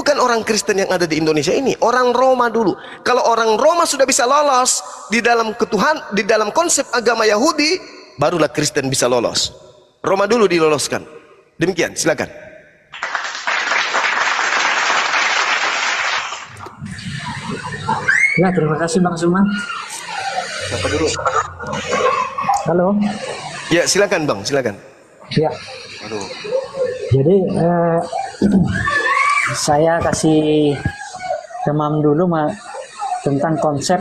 bukan orang Kristen yang ada di Indonesia ini, orang Roma dulu. Kalau orang Roma sudah bisa lolos di dalam ketuhan, di dalam konsep agama Yahudi, barulah Kristen bisa lolos. Roma dulu diloloskan. Demikian, silakan. Ya, terima kasih Bang Suman. Siapa dulu? Halo. Ya, silakan Bang, silakan. Ya. Aduh. Jadi saya kasih temam dulu tentang konsep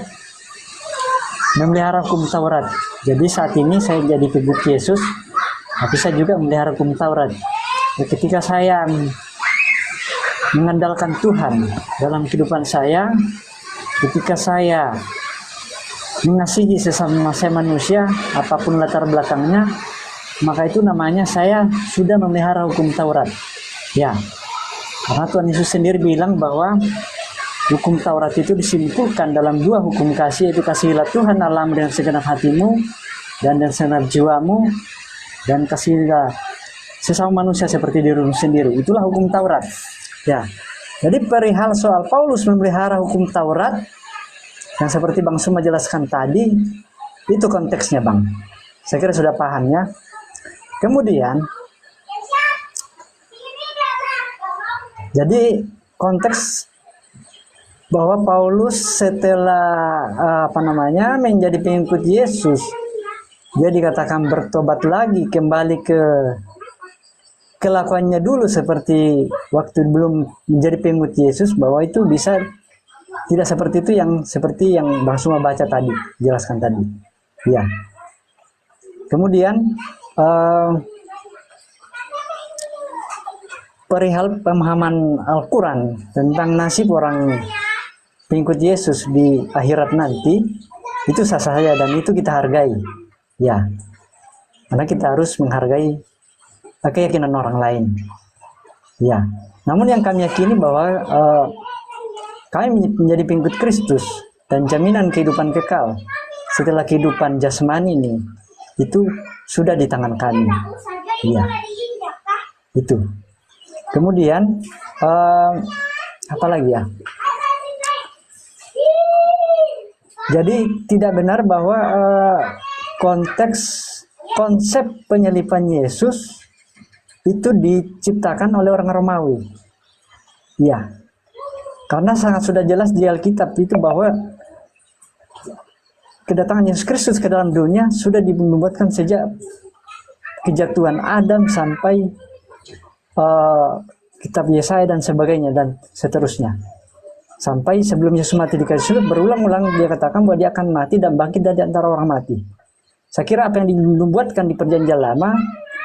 memelihara hukum Taurat. Jadi saat ini saya jadi pengikut Yesus, tapi saya juga memelihara hukum Taurat. Ketika saya mengandalkan Tuhan dalam kehidupan saya, ketika saya mengasihi sesama saya manusia, apapun latar belakangnya, maka itu namanya saya sudah memelihara hukum Taurat. Ya, karena Tuhan Yesus sendiri bilang bahwa hukum Taurat itu disimpulkan dalam dua hukum kasih, yaitu kasihilah Tuhan Allahmu dengan segenap hatimu dan dengan segenap jiwamu, dan kasihilah sesama manusia seperti dirimu sendiri. Itulah hukum Taurat. Ya, jadi perihal soal Paulus memelihara hukum Taurat, yang seperti Bang Suma jelaskan tadi, itu konteksnya Bang. Saya kira sudah paham ya. Kemudian, jadi konteks bahwa Paulus setelah menjadi pengikut Yesus, dia dikatakan bertobat lagi, kembali ke kelakuannya dulu seperti waktu belum menjadi pengikut Yesus, bahwa itu bisa tidak seperti itu, seperti yang Bang Suma baca tadi, jelaskan tadi. Ya. Kemudian perihal pemahaman Al-Quran tentang nasib orang pengikut Yesus di akhirat nanti, itu sah saja dan itu kita hargai. Ya, karena kita harus menghargai keyakinan orang lain. Ya, namun yang kami yakini bahwa kami menjadi pengikut Kristus dan jaminan kehidupan kekal setelah kehidupan jasmani ini, itu sudah di tangan kami. Iya, itu. Kemudian apa lagi ya? Jadi tidak benar bahwa konsep penyalipan Yesus itu diciptakan oleh orang Romawi. Ya, karena sangat sudah jelas di Alkitab itu bahwa kedatangan Yesus Kristus ke dalam dunia sudah dibuatkan sejak kejatuhan Adam sampai kitab Yesaya dan sebagainya dan seterusnya. Sampai sebelum Yesus mati di kayu salib, berulang-ulang dia katakan bahwa dia akan mati dan bangkit dari antara orang mati. Saya kira apa yang dibuatkan di perjanjian lama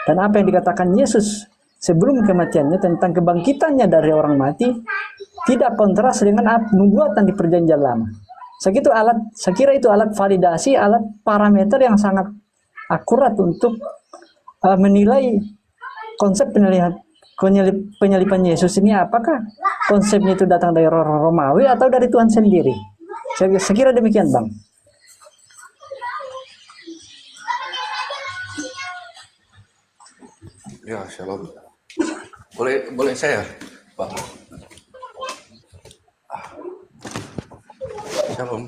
dan apa yang dikatakan Yesus sebelum kematiannya tentang kebangkitannya dari orang mati tidak kontras dengan nubuatan di perjanjian lama. Saya kira itu alat validasi, alat parameter yang sangat akurat untuk menilai konsep penyalipan Yesus ini, apakah konsepnya itu datang dari orang Romawi atau dari Tuhan sendiri. Saya kira demikian Bang. Ya, shalom. Boleh saya, Pak? Shalom.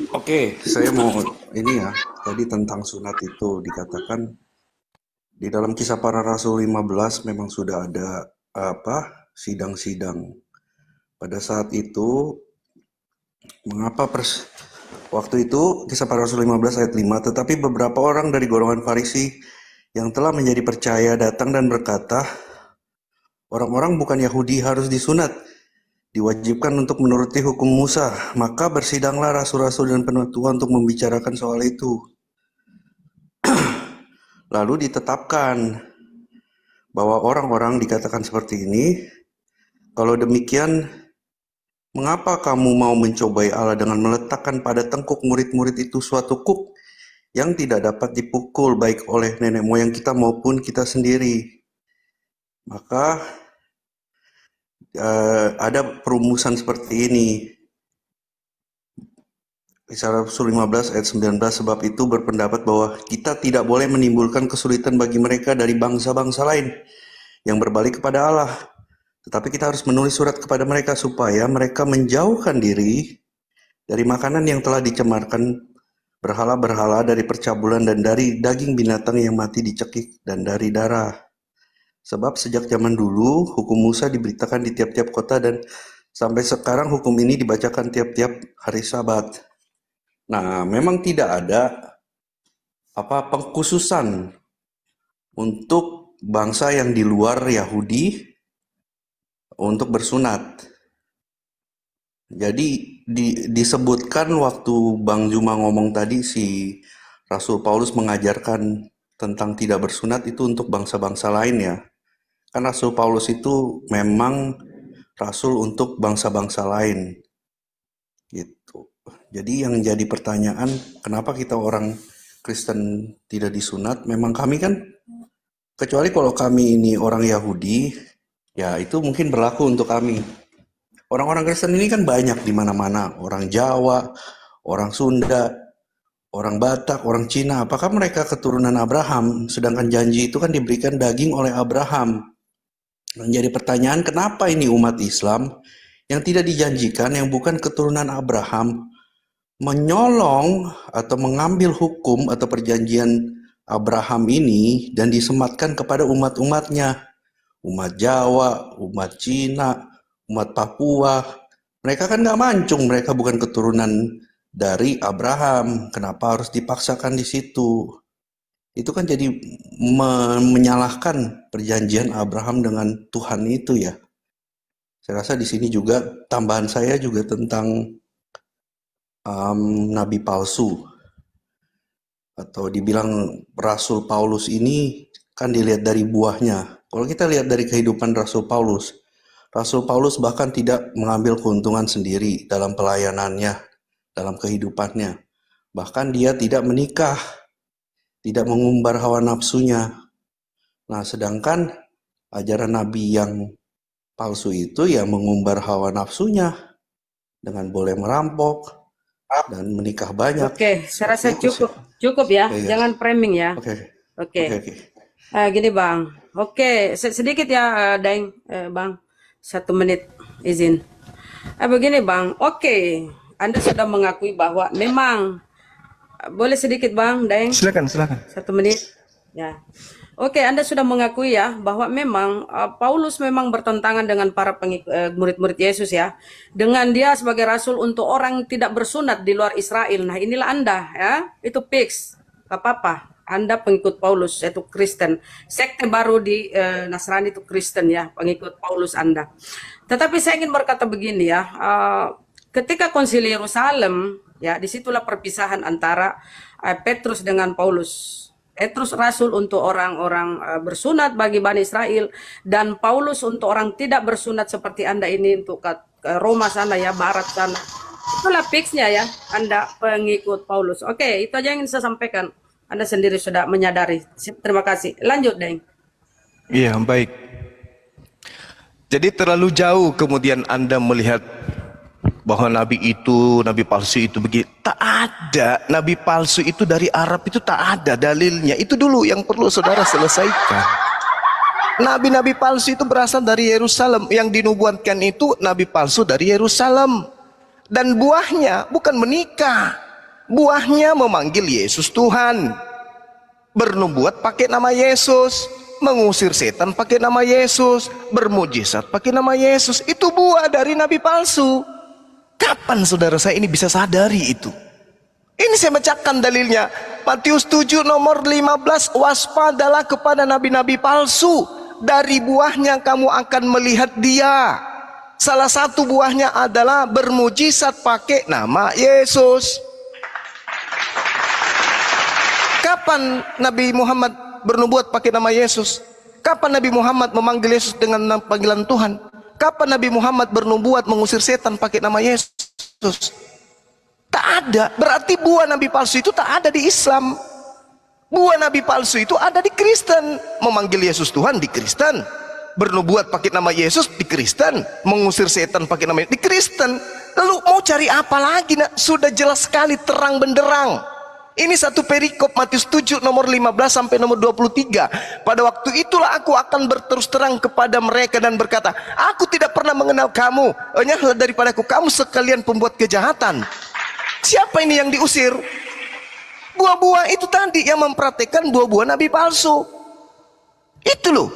Oke, saya mau ini ya. Tadi tentang sunat itu dikatakan di dalam Kisah Para Rasul 15 memang sudah ada sidang-sidang. Pada saat itu mengapa waktu itu Kisah Para Rasul 15 ayat 5, tetapi beberapa orang dari golongan Farisi yang telah menjadi percaya datang dan berkata, orang-orang bukan Yahudi harus disunat, diwajibkan untuk menuruti hukum Musa. Maka bersidanglah rasul-rasul dan penutua untuk membicarakan soal itu. Lalu ditetapkan bahwa orang-orang dikatakan seperti ini, kalau demikian, mengapa kamu mau mencobai Allah dengan meletakkan pada tengkuk murid-murid itu suatu kuk yang tidak dapat dipukul baik oleh nenek moyang kita maupun kita sendiri? Maka ada perumusan seperti ini. Kisah Rasul 15 ayat 19, sebab itu berpendapat bahwa kita tidak boleh menimbulkan kesulitan bagi mereka dari bangsa-bangsa lain yang berbalik kepada Allah. Tetapi kita harus menulis surat kepada mereka supaya mereka menjauhkan diri dari makanan yang telah dicemarkan berhala-berhala, dari percabulan dan dari daging binatang yang mati dicekik dan dari darah. Sebab sejak zaman dulu hukum Musa diberitakan di tiap-tiap kota dan sampai sekarang hukum ini dibacakan tiap-tiap hari Sabat. Nah, memang tidak ada pengkhususan untuk bangsa yang di luar Yahudi untuk bersunat. Jadi disebutkan waktu Bang Juma ngomong tadi, si Rasul Paulus mengajarkan tentang tidak bersunat itu untuk bangsa-bangsa lain ya. Kan Rasul Paulus itu memang rasul untuk bangsa-bangsa lain. Gitu. Jadi yang jadi pertanyaan, kenapa kita orang Kristen tidak disunat? Memang kami kan, kecuali kalau kami ini orang Yahudi, ya itu mungkin berlaku untuk kami. Orang-orang Kristen ini kan banyak di mana-mana, orang Jawa, orang Sunda, orang Batak, orang Cina. Apakah mereka keturunan Abraham? Sedangkan janji itu kan diberikan daging oleh Abraham. Menjadi pertanyaan, kenapa ini umat Islam yang tidak dijanjikan, yang bukan keturunan Abraham, menyolong atau mengambil hukum atau perjanjian Abraham ini dan disematkan kepada umat-umatnya, umat Jawa, umat Cina, umat Papua. Mereka kan nggak mancung, mereka bukan keturunan dari Abraham. Kenapa harus dipaksakan di situ? Itu kan jadi menyalahkan perjanjian Abraham dengan Tuhan itu ya. Saya rasa di sini juga tambahan saya juga tentang nabi palsu, atau dibilang Rasul Paulus ini kan dilihat dari buahnya. Kalau kita lihat dari kehidupan Rasul Paulus bahkan tidak mengambil keuntungan sendiri dalam pelayanannya, dalam kehidupannya. Bahkan dia tidak menikah, tidak mengumbar hawa nafsunya. Nah, sedangkan ajaran nabi yang palsu itu ya mengumbar hawa nafsunya dengan boleh merampok dan menikah banyak. Oke, saya rasa cukup ya. Iya. Jangan framing ya. Oke. Gini Bang. Oke, sedikit ya, Daeng, Bang. 1 menit izin. Begini Bang. Oke, Anda sudah mengakui bahwa memang boleh sedikit Bang, Daeng. Silakan. 1 menit. Ya. Oke, Anda sudah mengakui ya bahwa memang Paulus memang bertentangan dengan para murid-murid Yesus ya. Dengan dia sebagai rasul untuk orang tidak bersunat di luar Israel. Nah, inilah Anda ya. Itu fix. Gak apa-apa. Anda pengikut Paulus, yaitu Kristen. Sekte baru di Nasrani itu Kristen ya, pengikut Paulus Anda. Tetapi saya ingin berkata begini ya. Ketika konsili Yerusalem, ya disitulah perpisahan antara Petrus dengan Paulus. Petrus rasul untuk orang-orang bersunat bagi Bani Israel, dan Paulus untuk orang tidak bersunat seperti Anda ini, untuk ke Roma sana ya, barat sana. Itulah fixnya ya, Anda pengikut Paulus. Oke, itu aja yang ingin saya sampaikan. Anda sendiri sudah menyadari. Terima kasih. Lanjut, Deng. Iya, baik. Jadi terlalu jauh kemudian Anda melihat bahwa nabi palsu itu begitu. Tak ada. Nabi palsu itu dari Arab itu tak ada dalilnya. Itu dulu yang perlu saudara selesaikan. Nabi-nabi palsu itu berasal dari Yerusalem. Yang dinubuatkan itu nabi palsu dari Yerusalem. Dan buahnya bukan menikah. Buahnya memanggil Yesus Tuhan. Bernubuat pakai nama Yesus. Mengusir setan pakai nama Yesus. Bermujizat pakai nama Yesus. Itu buah dari nabi palsu. Kapan saudara saya ini bisa sadari itu? Ini saya bacakan dalilnya. Matius 7 nomor 15. Waspadalah kepada nabi-nabi palsu. Dari buahnya kamu akan melihat dia. Salah satu buahnya adalah bermujizat pakai nama Yesus. Kapan Nabi Muhammad bernubuat pakai nama Yesus? Kapan Nabi Muhammad memanggil Yesus dengan panggilan Tuhan? Kapan Nabi Muhammad bernubuat mengusir setan pakai nama Yesus? Tak ada. Berarti buah nabi palsu itu tak ada di Islam. Buah nabi palsu itu ada di Kristen. Memanggil Yesus Tuhan di Kristen. Bernubuat pakai nama Yesus di Kristen. Mengusir setan pakai nama Yesus di Kristen. Lalu mau cari apa lagi? Nak? Sudah jelas sekali, terang benderang. Ini satu perikop Matius 7 nomor 15 sampai nomor 23. Pada waktu itulah aku akan berterus terang kepada mereka dan berkata, aku tidak pernah mengenal kamu. Enyahlah daripadaku, kamu sekalian pembuat kejahatan. Siapa ini yang diusir? Buah-buah itu tadi yang mempraktekkan buah-buah nabi palsu. Itu loh.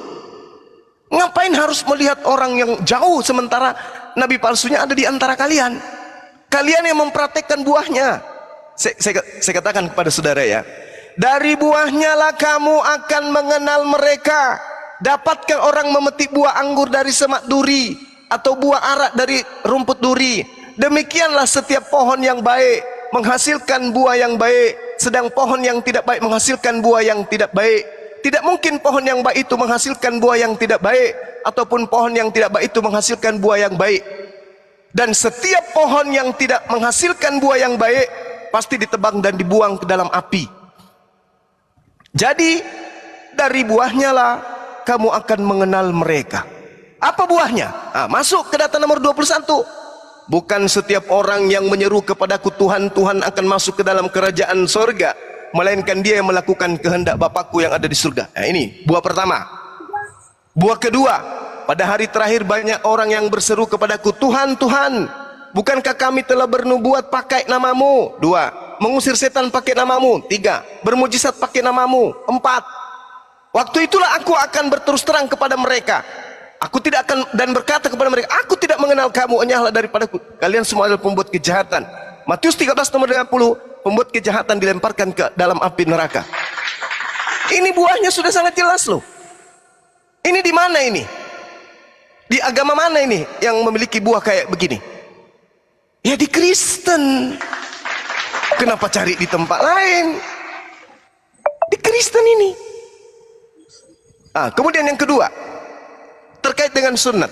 Ngapain harus melihat orang yang jauh sementara nabi palsunya ada di antara kalian? Kalian yang mempraktekkan buahnya. Saya katakan kepada saudara ya, dari buahnya lah kamu akan mengenal mereka. Dapatkah orang memetik buah anggur dari semak duri, atau buah arak dari rumput duri? Demikianlah setiap pohon yang baik menghasilkan buah yang baik, sedang pohon yang tidak baik menghasilkan buah yang tidak baik. Tidak mungkin pohon yang baik itu menghasilkan buah yang tidak baik, ataupun pohon yang tidak baik itu menghasilkan buah yang baik. Dan setiap pohon yang tidak menghasilkan buah yang baik pasti ditebang dan dibuang ke dalam api. Jadi dari buahnya lah kamu akan mengenal mereka. Apa buahnya? Masuk ke data nomor 21. Bukan setiap orang yang menyeru kepadaku Tuhan, Tuhan akan masuk ke dalam kerajaan sorga, melainkan dia yang melakukan kehendak Bapakku yang ada di surga. Ini buah pertama. Buah kedua, pada hari terakhir banyak orang yang berseru kepadaku, Tuhan, Tuhan, bukankah kami telah bernubuat pakai namamu? 2. Mengusir setan pakai namamu? 3. Bermujizat pakai namamu? 4. Waktu itulah aku akan berterus terang kepada mereka. Aku tidak akan dan berkata kepada mereka, aku tidak mengenal kamu, enyahlah daripadaku. Kalian semua adalah pembuat kejahatan. Matius 13 nomor 50, pembuat kejahatan dilemparkan ke dalam api neraka. Ini buahnya sudah sangat jelas loh. Ini di mana ini? Di agama mana ini yang memiliki buah kayak begini? Ya di Kristen. Kenapa cari di tempat lain? Di Kristen ini. Kemudian yang kedua, terkait dengan sunnat.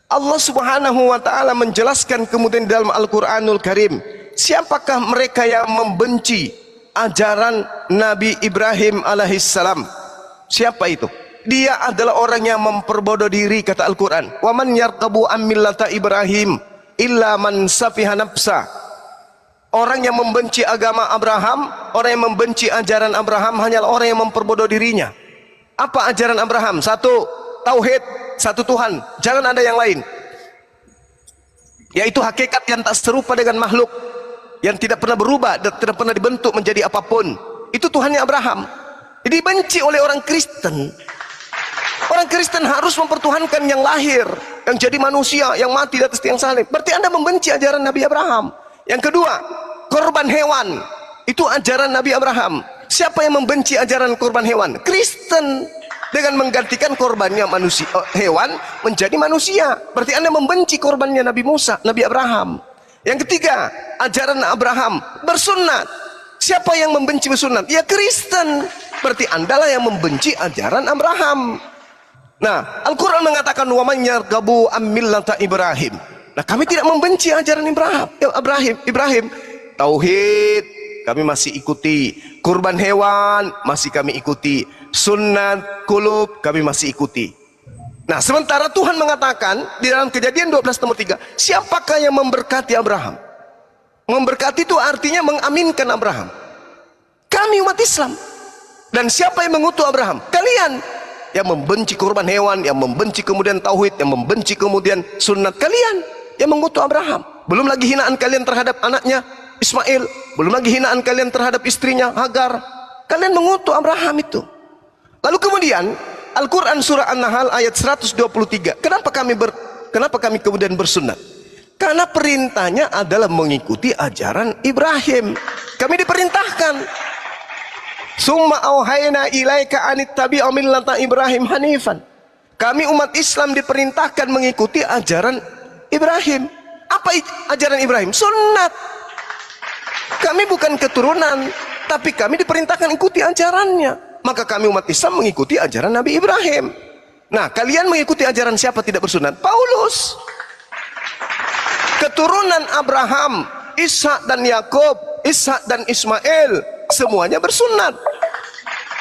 Allah Subhanahu wa taala menjelaskan kemudian dalam Al-Qur'anul Karim, siapakah mereka yang membenci ajaran Nabi Ibrahim alaihissalam? Siapa itu? Dia adalah orang yang memperbodoh diri, kata Al-Qur'an. Wa man yarqabu an millata Ibrahim illa man safiha nafsa. Orang yang membenci agama Abraham, orang yang membenci ajaran Abraham hanyalah orang yang memperbodoh dirinya. Apa ajaran Abraham? 1, tauhid, 1 Tuhan, jangan ada yang lain. Yaitu hakikat yang tak serupa dengan makhluk, yang tidak pernah berubah dan tidak pernah dibentuk menjadi apapun. Itu Tuhannya Abraham. Jadi benci oleh orang Kristen. Orang Kristen harus mempertuhankan yang lahir, yang jadi manusia, yang mati di atas tiang salib. Berarti Anda membenci ajaran Nabi Abraham. Yang kedua, korban hewan. Itu ajaran Nabi Abraham. Siapa yang membenci ajaran korban hewan? Kristen. Dengan menggantikan korbannya manusia, hewan menjadi manusia. Berarti Anda membenci korbannya Nabi Musa, Nabi Abraham. Yang ketiga, ajaran Abraham bersunat. Siapa yang membenci bersunat? Ya Kristen. Berarti Anda lah yang membenci ajaran Abraham. Nah, Al-Quran mengatakan wa man yarghabu an millata Ibrahim. Nah, kami tidak membenci ajaran Ibrahim. Tauhid kami masih ikuti, kurban hewan masih kami ikuti, sunnat kulub kami masih ikuti. Nah, sementara Tuhan mengatakan di dalam Kejadian 12 nomor 3, siapakah yang memberkati Abraham? Memberkati itu artinya mengaminkan Abraham. Kami umat Islam. Dan siapa yang mengutus Abraham? Kalian yang membenci kurban hewan, yang membenci kemudian tauhid, yang membenci kemudian sunnat. Kalian yang mengutus Abraham. Belum lagi hinaan kalian terhadap anaknya Ismail, belum lagi hinaan kalian terhadap istrinya Hagar. Kalian mengutus Abraham itu. Lalu kemudian Al-Quran surah An-Nahl ayat 123. Kenapa kami kemudian bersunat? Karena perintahnya adalah mengikuti ajaran Ibrahim. Kami diperintahkan. Summa auhayna ilaika anittabi'a millata Ibrahim hanifan. Kami umat Islam diperintahkan mengikuti ajaran Ibrahim. Apa ajaran Ibrahim? Sunnat. Kami bukan keturunan, tapi kami diperintahkan ikuti ajarannya. Maka kami umat Islam mengikuti ajaran Nabi Ibrahim. Nah, kalian mengikuti ajaran siapa tidak bersunat? Paulus. Keturunan Abraham, Ishak dan Yakub, Ishak dan Ismail, semuanya bersunat.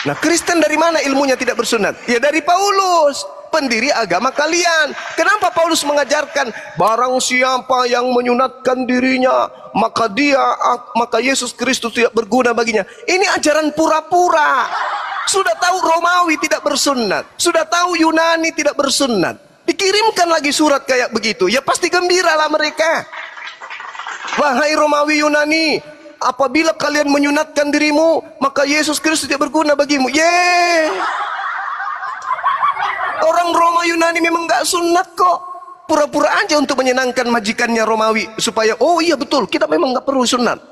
Nah, Kristen dari mana ilmunya tidak bersunat? Ya dari Paulus. pendiri agama kalian. Kenapa Paulus mengajarkan barang siapa yang menyunatkan dirinya maka Yesus Kristus tidak berguna baginya? Ini ajaran pura-pura. Sudah tahu Romawi tidak bersunat, sudah tahu Yunani tidak bersunat, dikirimkan lagi surat kayak begitu, ya pasti gembiralah mereka. Wahai Romawi Yunani, apabila kalian menyunatkan dirimu, maka Yesus Kristus tidak berguna bagimu. Orang Roma Yunani memang nggak sunat kok. Pura-pura aja untuk menyenangkan majikannya Romawi. Supaya, oh iya betul, kita memang nggak perlu sunat.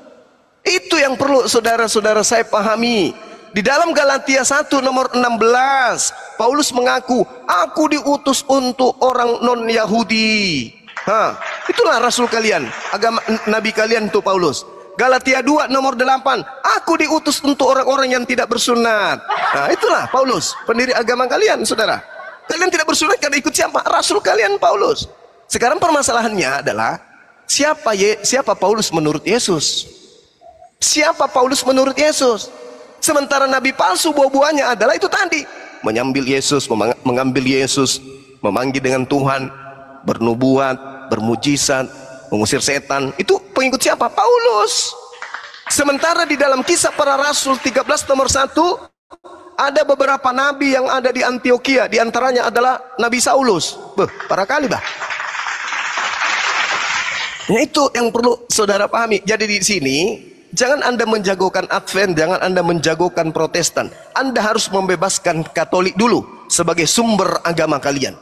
Itu yang perlu saudara-saudara saya pahami. Di dalam Galatia 1 nomor 16, Paulus mengaku, aku diutus untuk orang non-Yahudi. Itulah rasul kalian, agama nabi kalian itu Paulus. Galatia 2 nomor 8, aku diutus untuk orang-orang yang tidak bersunat. Nah, itulah Paulus, pendiri agama kalian, saudara. Kalian tidak bersunat karena ikut siapa? Rasul kalian Paulus. Sekarang permasalahannya adalah siapa Paulus menurut Yesus? Siapa Paulus menurut Yesus? Sementara nabi palsu buah-buahnya adalah itu tadi, mengambil Yesus, mengambil Yesus, memanggil dengan Tuhan, bernubuat, bermujizat, mengusir setan. Itu pengikut siapa? Paulus. Sementara di dalam Kisah Para Rasul 13 nomor 1, ada beberapa nabi yang ada di Antioquia, di antaranya adalah Nabi Saulus. Para kali bah. Nah, itu yang perlu saudara pahami. Jadi di sini jangan Anda menjagokan Advent, jangan Anda menjagokan Protestan. Anda harus membebaskan Katolik dulu sebagai sumber agama kalian.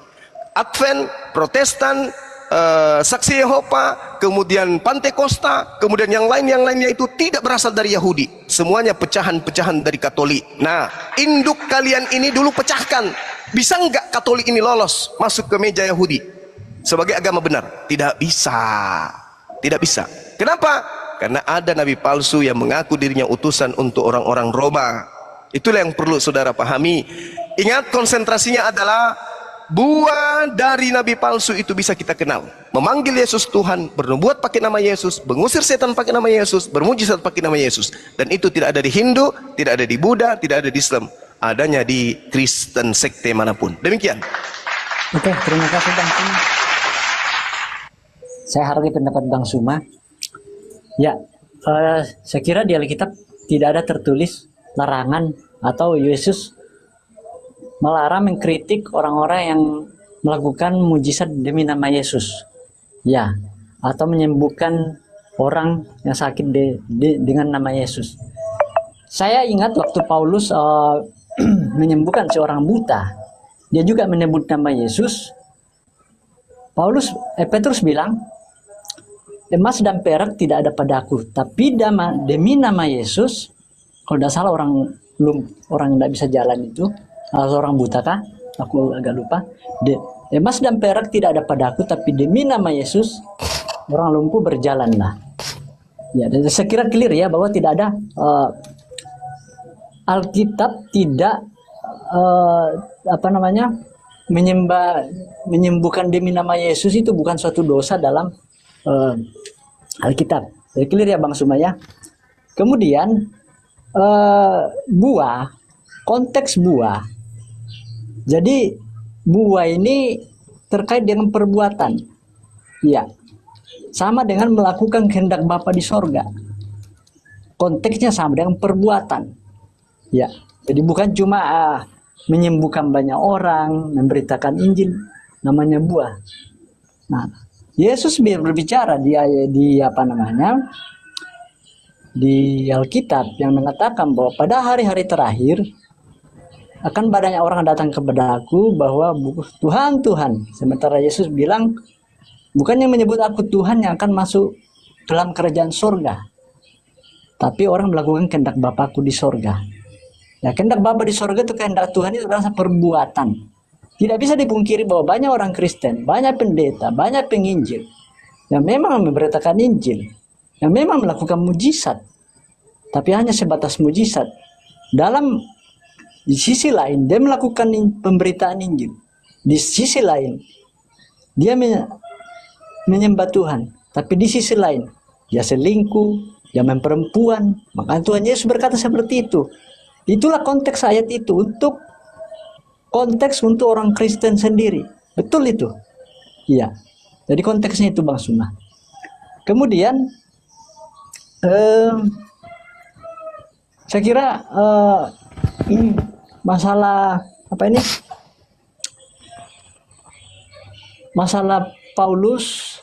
Advent, Protestan, Saksi Yehova, kemudian Pantekosta, kemudian yang lainnya itu tidak berasal dari Yahudi. Semuanya pecahan-pecahan dari Katolik. Nah, induk kalian ini dulu pecahkan. Bisa nggak Katolik ini lolos masuk ke meja Yahudi sebagai agama benar? Tidak bisa. Tidak bisa. Kenapa? Karena ada nabi palsu yang mengaku dirinya utusan untuk orang-orang Roma. Itulah yang perlu saudara pahami. Ingat, konsentrasinya adalah buah dari nabi palsu itu bisa kita kenal. Memanggil Yesus Tuhan, bernubuat pakai nama Yesus, mengusir setan pakai nama Yesus, bermujizat pakai nama Yesus. Dan itu tidak ada di Hindu, tidak ada di Buddha, tidak ada di Islam. Adanya di Kristen sekte manapun. Demikian. Oke, terima kasih Bang Suma. Saya hargai pendapat Bang Suma. Ya, saya kira di Alkitab tidak ada tertulis larangan atau Yesus melarang mengkritik orang-orang yang melakukan mujizat demi nama Yesus, ya, atau menyembuhkan orang yang sakit dengan nama Yesus. Saya ingat waktu Paulus menyembuhkan seorang buta, dia juga menyebut nama Yesus. Petrus bilang, emas dan perak tidak ada padaku, tapi demi nama Yesus. Kalau tidak salah orang tidak bisa jalan itu, orang buta kah? Aku agak lupa. Emas dan perak tidak ada padaku, tapi demi nama Yesus orang lumpuh berjalanlah. Ya, dan saya kira clear ya bahwa tidak ada Alkitab tidak menyembuhkan demi nama Yesus itu bukan suatu dosa dalam Alkitab. Jadi clear ya Bang Sumaya. Kemudian buah, konteks buah. Jadi buah ini terkait dengan perbuatan. Ya. Sama dengan melakukan kehendak Bapa di sorga. Konteksnya sama dengan perbuatan. Ya. Jadi bukan cuma menyembuhkan banyak orang, memberitakan Injil, namanya buah. Nah, Yesus berbicara di Alkitab yang mengatakan bahwa pada hari-hari terakhir akan banyak orang datang kepada aku bahwa Tuhan, Tuhan. Sementara Yesus bilang, bukan yang menyebut aku Tuhan yang akan masuk dalam kerajaan sorga, tapi orang melakukan kehendak Bapakku di sorga. Ya, kehendak Bapa di sorga itu kehendak Tuhan itu adalah perbuatan. Tidak bisa dipungkiri bahwa banyak orang Kristen, banyak pendeta, banyak penginjil yang memang memberitakan Injil, yang memang melakukan mujizat, tapi hanya sebatas mujizat. Di sisi lain dia melakukan pemberitaan Injil. Di sisi lain dia menyembah Tuhan, tapi di sisi lain dia selingkuh, dia main perempuan. Maka Tuhan Yesus berkata seperti itu. Itulah konteks ayat itu untuk konteks untuk orang Kristen sendiri. Betul itu. Iya. Jadi konteksnya itu Bang Suma. Kemudian saya kira ini masalah apa ini? Masalah Paulus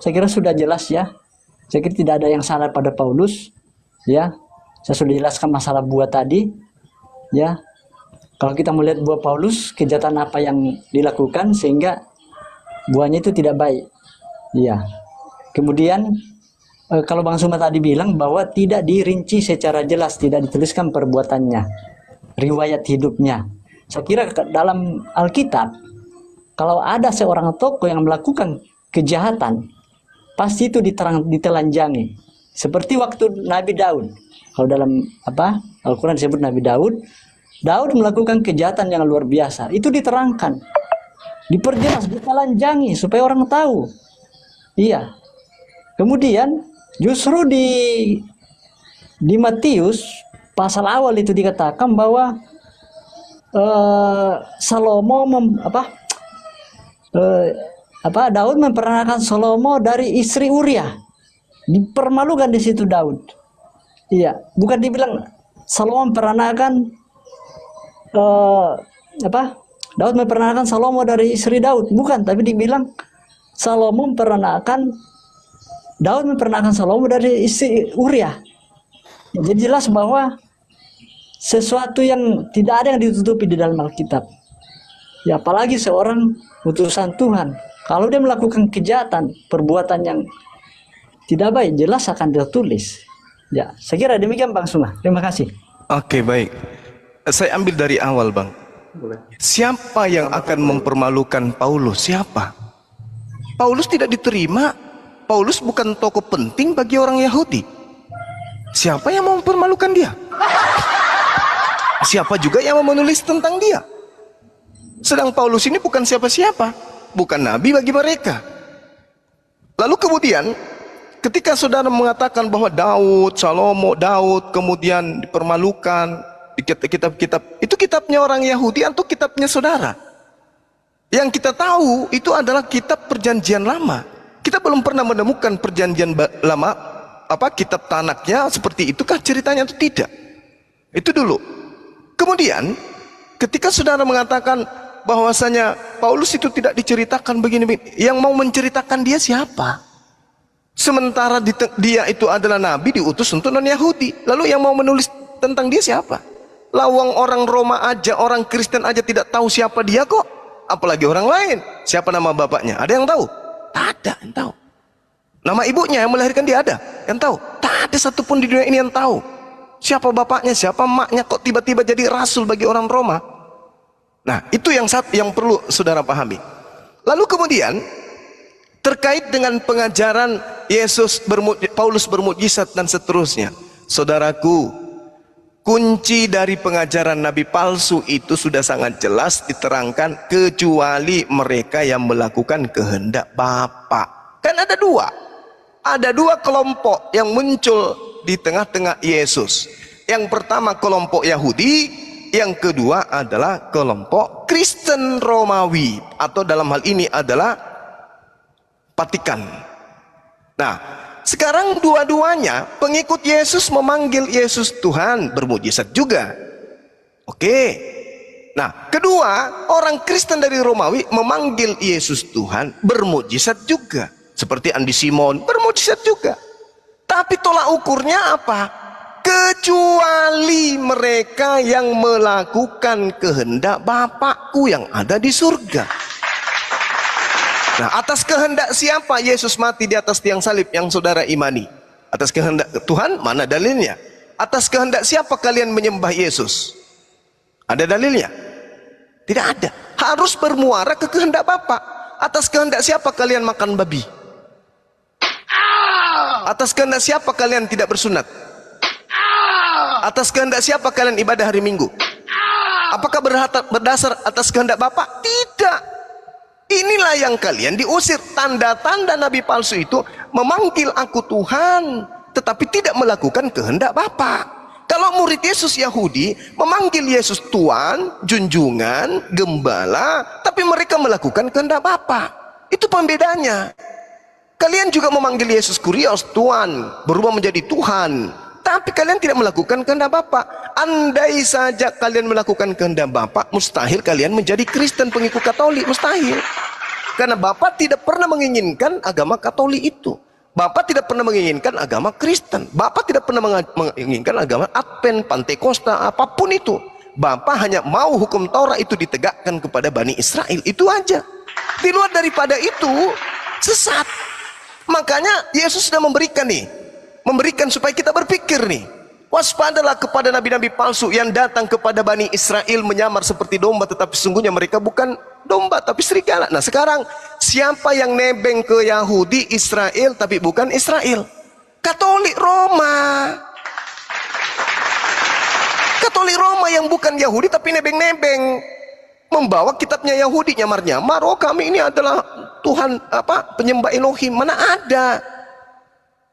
saya kira sudah jelas ya. Saya kira tidak ada yang salah pada Paulus ya. Saya sudah jelaskan masalah buah tadi ya. Kalau kita melihat buah Paulus, kejahatan apa yang dilakukan sehingga buahnya itu tidak baik. Iya. Kemudian kalau Bang Suma tadi bilang bahwa tidak dirinci secara jelas, tidak dituliskan perbuatannya, riwayat hidupnya. Saya kira dalam Alkitab, kalau ada seorang tokoh yang melakukan kejahatan, pasti itu ditelanjangi. Seperti waktu Nabi Daud. Kalau dalam Al-Quran disebut Nabi Daud melakukan kejahatan yang luar biasa. Itu diterangkan, diperjelas, ditelanjangi supaya orang tahu. Iya. Kemudian justru di Matius pasal awal itu dikatakan bahwa Daud memperanakan Salomo dari istri Uria. Dipermalukan di situ Daud. Iya, bukan dibilang Salomo memperanakan Daud memperanakan Salomo dari istri Daud, bukan, tapi dibilang Daud memperanakan Salomo dari istri Uria. Jadi jelas bahwa sesuatu yang tidak ada yang ditutupi di dalam Alkitab. Ya, apalagi seorang utusan Tuhan, kalau dia melakukan kejahatan, perbuatan yang tidak baik, jelas akan tertulis. Ya, saya kira demikian Bang Suma. Terima kasih. Oke, baik. Saya ambil dari awal, Bang. Boleh. Siapa yang akan mempermalukan Paulus? Siapa? Paulus tidak diterima. Paulus bukan tokoh penting bagi orang Yahudi. Siapa yang mau mempermalukan dia? Siapa juga yang mau menulis tentang dia? Sedang Paulus ini bukan siapa-siapa, bukan nabi bagi mereka. Lalu kemudian ketika saudara mengatakan bahwa Salomo, Daud kemudian dipermalukan di kitab-kitab, itu kitabnya orang Yahudi atau kitabnya saudara? Yang kita tahu itu adalah kitab Perjanjian Lama. Kita belum pernah menemukan Perjanjian Lama kitab Tanaknya seperti itukah ceritanya atau tidak. Itu dulu. Kemudian ketika saudara mengatakan bahwasanya Paulus itu tidak diceritakan begini-begini, yang mau menceritakan dia siapa? Sementara dia itu adalah nabi diutus untuk non-Yahudi. Lalu yang mau menulis tentang dia siapa? Lawang orang Roma aja, orang Kristen aja tidak tahu siapa dia kok. Apalagi orang lain. Siapa nama bapaknya? Ada yang tahu? Tak ada yang tahu. Nama ibunya yang melahirkan dia ada yang tahu? Tak ada satupun di dunia ini yang tahu. Siapa bapaknya, siapa emaknya, kok tiba-tiba jadi rasul bagi orang Roma? Nah, itu yang perlu saudara pahami. Lalu kemudian terkait dengan pengajaran Paulus bermukjizat dan seterusnya, saudaraku, kunci dari pengajaran nabi palsu itu sudah sangat jelas diterangkan, kecuali mereka yang melakukan kehendak Bapa. Kan ada dua kelompok yang muncul di tengah-tengah Yesus. Yang pertama kelompok Yahudi, yang kedua adalah kelompok Kristen Romawi, atau dalam hal ini adalah Vatikan. Nah, sekarang dua-duanya pengikut Yesus memanggil Yesus Tuhan, bermujizat juga. Oke. Nah, kedua, orang Kristen dari Romawi memanggil Yesus Tuhan, bermujizat juga. Seperti Andi Simon, bermujizat juga. Tapi tolak ukurnya apa? Kecuali mereka yang melakukan kehendak Bapakku yang ada di surga. Nah, atas kehendak siapa Yesus mati di atas tiang salib yang saudara imani? Atas kehendak Tuhan, mana dalilnya? Atas kehendak siapa kalian menyembah Yesus? Ada dalilnya? Tidak ada. Harus bermuara ke kehendak Bapa. Atas kehendak siapa kalian makan babi? Atas kehendak siapa kalian tidak bersunat? Atas kehendak siapa kalian ibadah hari Minggu? Apakah berdasar atas kehendak Bapa? Tidak. Inilah yang kalian diusir. Tanda-tanda nabi palsu itu memanggil aku Tuhan, tetapi tidak melakukan kehendak Bapa. Kalau murid Yesus Yahudi memanggil Yesus Tuan, junjungan, gembala, tapi mereka melakukan kehendak Bapa. Itu pembedanya. Kalian juga memanggil Yesus Kurios, Tuan, berubah menjadi Tuhan, tapi kalian tidak melakukan kehendak Bapa. Andai saja kalian melakukan kehendak Bapa, mustahil kalian menjadi Kristen pengikut Katolik, mustahil. Karena Bapa tidak pernah menginginkan agama Katolik itu. Bapa tidak pernah menginginkan agama Kristen. Bapa tidak pernah menginginkan agama Advent, Pantekosta, apapun itu. Bapa hanya mau hukum Taurat itu ditegakkan kepada Bani Israel. Itu aja. Di luar daripada itu, sesat. Makanya Yesus sudah memberikan supaya kita berpikir nih. Waspadalah kepada nabi-nabi palsu yang datang kepada Bani Israel menyamar seperti domba, tetapi sesungguhnya mereka bukan domba tapi serigala. Nah sekarang siapa yang nebeng ke Yahudi Israel tapi bukan Israel? Katolik Roma. Katolik Roma yang bukan Yahudi tapi nebeng-nebeng, membawa kitabnya Yahudi, nyamar-nyamar, oh kami ini adalah Tuhan penyembah Elohim. Mana ada.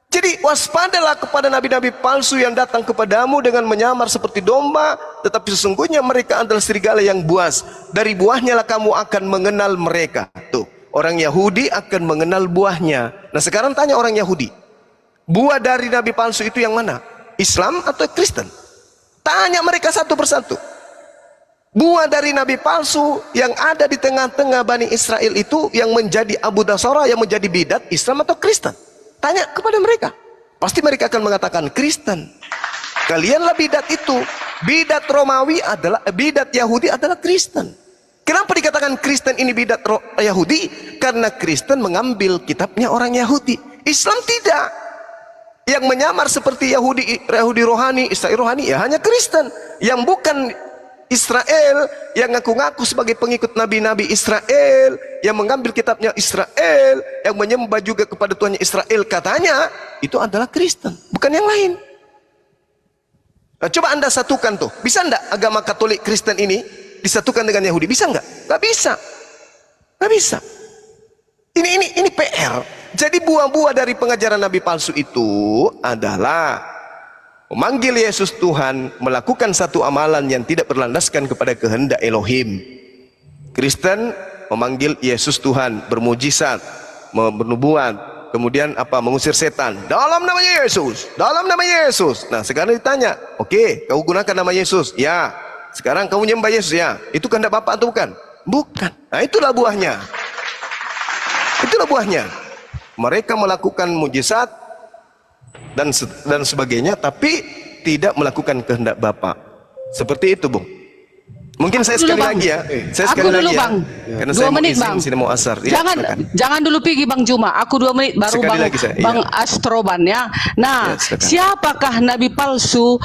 Jadi waspadalah kepada nabi-nabi palsu yang datang kepadamu dengan menyamar seperti domba, tetapi sesungguhnya mereka adalah serigala yang buas. Dari buahnya lah kamu akan mengenal mereka. Tuh, orang Yahudi akan mengenal buahnya. Nah sekarang tanya orang Yahudi, buah dari nabi palsu itu yang mana? Islam atau Kristen? Tanya mereka satu persatu. Buah dari nabi palsu yang ada di tengah-tengah Bani Israel itu yang menjadi Abu Dasara, yang menjadi bidat, Islam atau Kristen? Tanya kepada mereka. Pasti mereka akan mengatakan Kristen. Kalianlah bidat itu. Bidat Romawi adalah, bidat Yahudi adalah Kristen. Kenapa dikatakan Kristen ini bidat Yahudi? Karena Kristen mengambil kitabnya orang Yahudi. Islam tidak. Yang menyamar seperti Yahudi rohani, Israel rohani, ya hanya Kristen. Yang bukan Israel, yang ngaku-ngaku sebagai pengikut nabi-nabi Israel, yang mengambil kitabnya Israel, yang menyembah juga kepada Tuhannya Israel, katanya itu adalah Kristen, bukan yang lain. Nah, coba Anda satukan tuh, bisa enggak agama Katolik Kristen ini disatukan dengan Yahudi? Bisa enggak? Enggak bisa. Enggak bisa. Ini PR. Jadi buah-buah dari pengajaran nabi palsu itu adalah memanggil Yesus Tuhan, melakukan satu amalan yang tidak berlandaskan kepada kehendak Elohim. Kristen memanggil Yesus Tuhan, bermujizat, bernubuat, kemudian mengusir setan dalam nama Yesus, dalam nama Yesus. Nah sekarang ditanya, oke, kau gunakan nama Yesus, ya. Sekarang kamu nyembah Yesus, ya. Itu kehendak Bapa atau bukan? Bukan. Nah itulah buahnya. Itulah buahnya. Mereka melakukan mujizat dan sebagainya, tapi tidak melakukan kehendak Bapa. Seperti itu, Bung. Mungkin saya sekali lagi ya. Saya sekali lagi ya. Karena 2 menit, Bang. Sini mau asar. Ya, Jangan dulu pergi Bang Juma. Aku 2 menit baru Bang Astroban ya. Nah, siapakah nabi palsu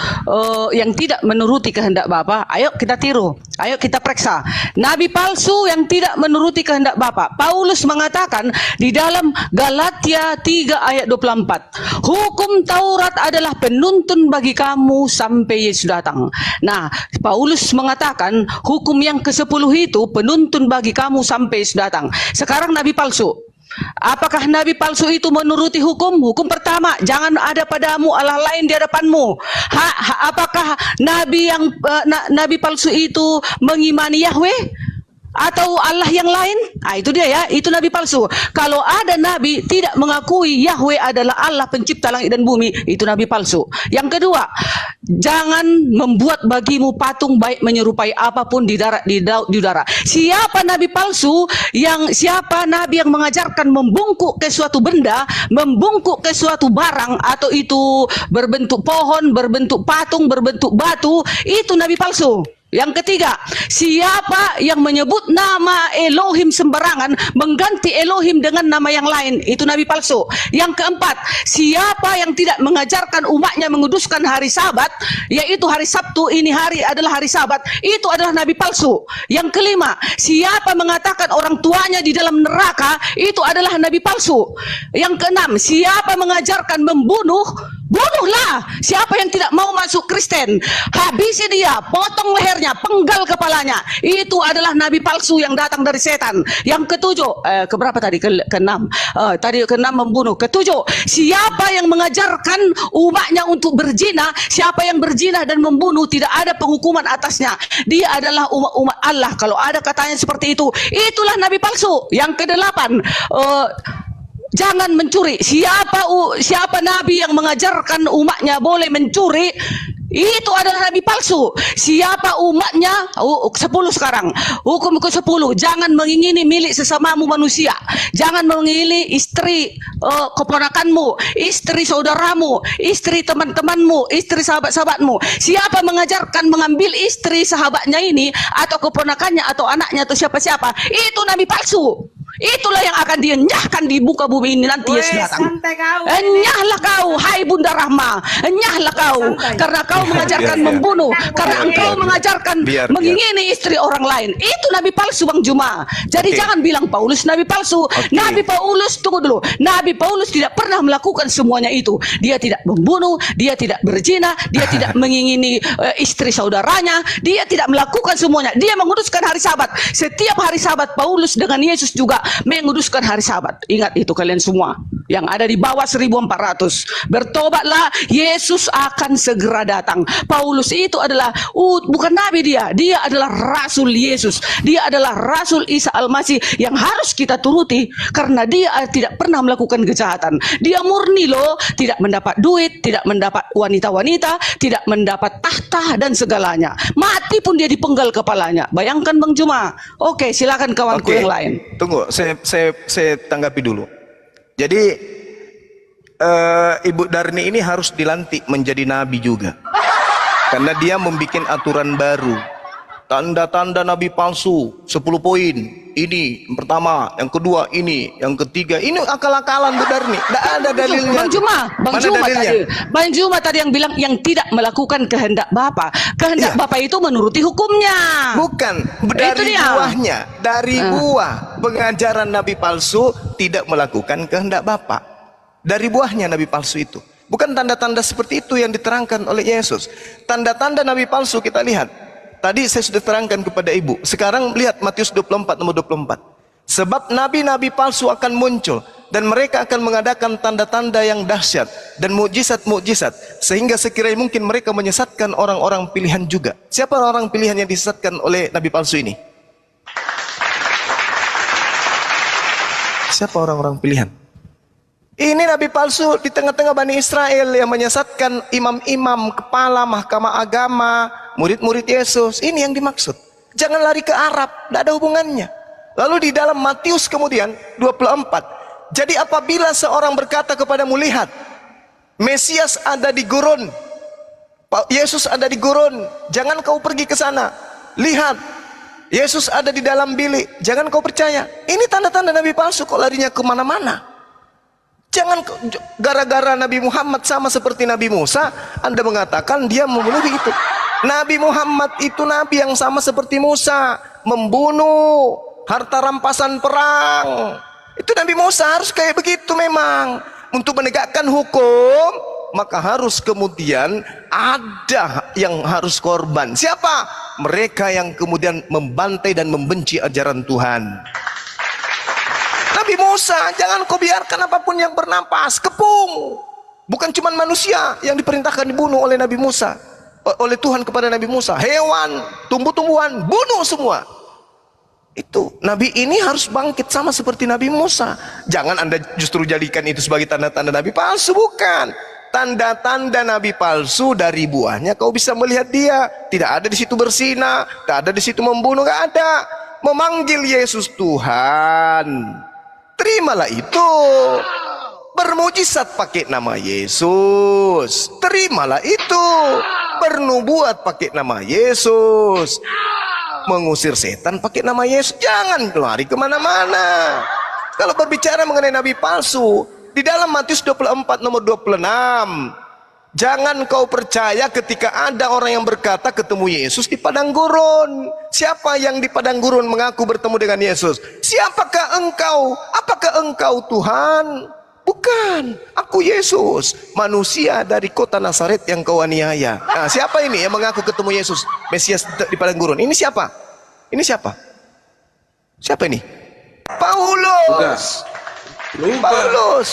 yang tidak menuruti kehendak Bapa? Ayo kita tiru. Ayo kita periksa. Nabi palsu yang tidak menuruti kehendak Bapa. Paulus mengatakan di dalam Galatia 3 ayat 24. Hukum Taurat adalah penuntun bagi kamu sampai Yesus datang. Nah, Paulus mengatakan hukum yang ke-10 itu penuntun bagi kamu sampai Yesus datang. Sekarang nabi palsu. Apakah nabi palsu itu menuruti hukum? Hukum pertama, jangan ada padamu Allah lain di hadapanmu. Apakah nabi palsu itu mengimani Yahweh atau Allah yang lain? Nah, itu dia ya, itu nabi palsu. Kalau ada nabi tidak mengakui Yahweh adalah Allah pencipta langit dan bumi, itu nabi palsu. Yang kedua, jangan membuat bagimu patung baik menyerupai apapun di udara. Siapa nabi palsu? Siapa nabi yang mengajarkan membungkuk ke suatu benda, membungkuk ke suatu barang, atau itu berbentuk pohon, berbentuk patung, berbentuk batu, itu nabi palsu. Yang ketiga, siapa yang menyebut nama Elohim sembarangan, mengganti Elohim dengan nama yang lain, itu nabi palsu. Yang keempat, siapa yang tidak mengajarkan umatnya menguduskan hari Sabat, yaitu hari Sabtu, ini hari adalah hari Sabat, itu adalah nabi palsu. Yang kelima, siapa mengatakan orang tuanya di dalam neraka, itu adalah nabi palsu. Yang keenam, siapa mengajarkan membunuh bunuhlah siapa yang tidak mau masuk Kristen, habisi dia, potong lehernya, penggal kepalanya. Itu adalah nabi palsu yang datang dari setan. Yang ketujuh, keberapa tadi? Keenam. Tadi keenam membunuh. Ketujuh, siapa yang mengajarkan umatnya untuk berzina, siapa yang berzina dan membunuh tidak ada penghukuman atasnya, dia adalah umat Allah. Kalau ada katanya seperti itu, itulah nabi palsu. Yang kedelapan, jangan mencuri. Siapa nabi yang mengajarkan umatnya boleh mencuri, itu adalah nabi palsu. Siapa umatnya, 10 sekarang, hukum ke-10, jangan mengingini milik sesamamu manusia. Jangan mengingini istri keponakanmu, istri saudaramu, istri teman-temanmu, istri sahabat-sahabatmu. Siapa mengajarkan mengambil istri sahabatnya ini, atau keponakannya, atau anaknya, atau siapa-siapa, itu nabi palsu. Itulah yang akan dienyahkan di muka bumi ini nanti Yesus datang. Enyahlah kau, hai Bunda Rahma, enyahlah kau, karena kau mengajarkan membunuh, karena engkau mengajarkan mengingini istri orang lain. Itu nabi palsu, Bang Juma. Jadi jangan bilang Paulus nabi palsu. Nabi Paulus, tunggu dulu, nabi Paulus tidak pernah melakukan semuanya itu. Dia tidak membunuh, dia tidak berzina, dia tidak mengingini istri saudaranya, dia tidak melakukan semuanya. Dia menguduskan hari Sabat. Setiap hari Sabat Paulus dengan Yesus juga menguduskan hari Sabat. Ingat itu kalian semua yang ada di bawah 1400. Bertobatlah, Yesus akan segera datang. Paulus itu adalah bukan nabi, dia adalah rasul Yesus. Dia adalah rasul Isa Al-Masih yang harus kita turuti, karena dia tidak pernah melakukan kejahatan. Dia murni loh, tidak mendapat duit, tidak mendapat wanita-wanita, tidak mendapat tahta dan segalanya. Mati pun dia dipenggal kepalanya. Bayangkan Bang Juma. Oke, silakan kawanku yang lain. Tunggu, saya tanggapi dulu. Jadi Ibu Darni ini harus dilantik menjadi nabi juga, karena dia membuat aturan baru. Tanda-tanda nabi palsu 10 poin. Ini yang pertama, yang kedua ini, yang ketiga. Ini akal-akalan Bu Darni. Tidak ada dalilnya. Bang Juma tadi yang bilang yang tidak melakukan kehendak Bapa. Kehendak Bapa itu menuruti hukumnya. Bukan, dari buahnya. Dari buah pengajaran nabi palsu tidak melakukan kehendak Bapa. Dari buahnya nabi palsu itu. Bukan tanda-tanda seperti itu yang diterangkan oleh Yesus. Tanda-tanda nabi palsu kita lihat. Tadi saya sudah terangkan kepada ibu. Sekarang lihat Matius 24 nomor 24. Sebab nabi-nabi palsu akan muncul, dan mereka akan mengadakan tanda-tanda yang dahsyat dan mukjizat-mukjizat, sehingga sekiranya mungkin mereka menyesatkan orang-orang pilihan juga. Siapa orang pilihan yang disesatkan oleh nabi palsu ini? Siapa orang-orang pilihan? Ini nabi palsu di tengah-tengah Bani Israel yang menyesatkan imam-imam, kepala mahkamah agama, murid-murid Yesus. Ini yang dimaksud. Jangan lari ke Arab, tidak ada hubungannya. Lalu di dalam Matius kemudian 24. Jadi apabila seorang berkata kepadamu, lihat, Mesias ada di gurun, Yesus ada di gurun, jangan kau pergi ke sana. Lihat, Yesus ada di dalam bilik, jangan kau percaya. Ini tanda-tanda nabi palsu kok larinya kemana-mana. Jangan gara-gara Nabi Muhammad sama seperti Nabi Musa, Anda mengatakan dia memenuhi itu. Nabi Muhammad itu nabi yang sama seperti Musa, membunuh, harta rampasan perang. Itu Nabi Musa harus kayak begitu memang. Untuk menegakkan hukum, maka harus kemudian ada yang harus korban. Siapa? Mereka yang kemudian membantai dan membenci ajaran Tuhan. Nabi Musa, jangan kau biarkan apapun yang bernapas, kepung. Bukan cuma manusia yang diperintahkan dibunuh oleh Nabi Musa, oleh Tuhan kepada Nabi Musa. Hewan, tumbuh-tumbuhan, bunuh semua. Itu, Nabi ini harus bangkit sama seperti Nabi Musa. Jangan Anda justru jadikan itu sebagai tanda-tanda Nabi palsu, bukan. Tanda-tanda Nabi palsu dari buahnya kau bisa melihat dia. Tidak ada di situ berzina, tidak ada di situ membunuh, tidak ada. Memanggil Yesus Tuhan. Terimalah itu. Bermujizat pakai nama Yesus, terimalah itu. Bernubuat pakai nama Yesus, mengusir setan pakai nama Yesus. Jangan lari kemana-mana. Kalau berbicara mengenai nabi palsu, di dalam Matius 24 nomor 26, jangan kau percaya ketika ada orang yang berkata ketemu Yesus di padang gurun. Siapa yang di padang gurun mengaku bertemu dengan Yesus? Siapakah engkau? Apakah engkau Tuhan? Bukan, aku Yesus, manusia dari kota Nazaret yang kau aniaya. Nah, siapa ini yang mengaku ketemu Yesus, Mesias di padang gurun? Ini siapa? Ini siapa? Siapa ini? Paulus. Paulus.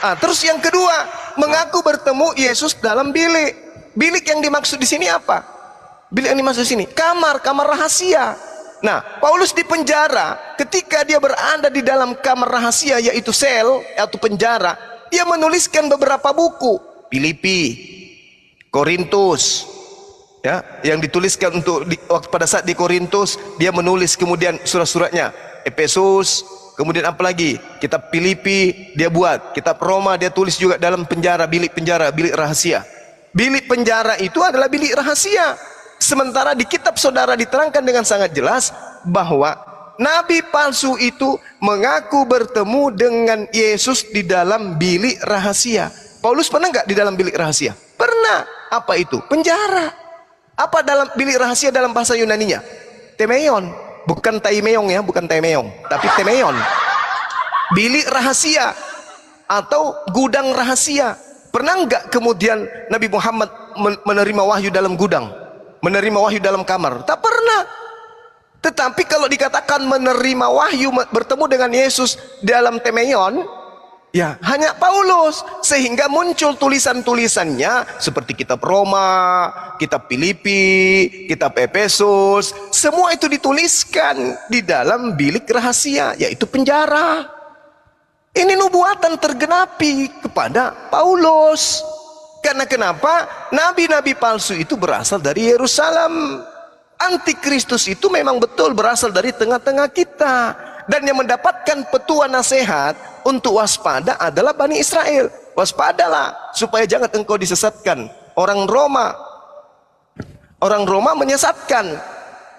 Ah, terus yang kedua, mengaku bertemu Yesus dalam bilik. Bilik yang dimaksud di sini apa? Bilik yang dimaksud di sini kamar rahasia. Nah, Paulus di penjara, ketika dia berada di dalam kamar rahasia, yaitu sel atau penjara, dia menuliskan beberapa buku. Filipi, Korintus, ya, yang dituliskan untuk waktu pada saat di Korintus, dia menulis kemudian surat-suratnya. Efesus, kemudian apa lagi? Kitab Filipi dia buat, kitab Roma dia tulis juga dalam penjara, bilik rahasia. Bilik penjara itu adalah bilik rahasia. Sementara di kitab saudara diterangkan dengan sangat jelas bahwa nabi palsu itu mengaku bertemu dengan Yesus di dalam bilik rahasia. Paulus pernah nggak di dalam bilik rahasia? Pernah. Apa itu? Penjara. Apa dalam bilik rahasia dalam bahasa Yunaninya? Temeion. Bukan taimeong ya, bukan taimeong, tapi temeion. Bilik rahasia atau gudang rahasia. Pernah nggak kemudian Nabi Muhammad menerima wahyu dalam gudang? Menerima wahyu dalam kamar? Tak pernah. Tetapi kalau dikatakan menerima wahyu, bertemu dengan Yesus dalam temeion, ya hanya Paulus. Sehingga muncul tulisan-tulisannya seperti kitab Roma, kitab Filipi, kitab Efesus. Semua itu dituliskan di dalam bilik rahasia, yaitu penjara. Ini nubuatan tergenapi kepada Paulus. Karena kenapa? Nabi-nabi palsu itu berasal dari Yerusalem. Antikristus itu memang betul berasal dari tengah-tengah kita. Dan yang mendapatkan petua nasihat untuk waspada adalah Bani Israel. Waspadalah supaya jangan engkau disesatkan. Orang Roma menyesatkan.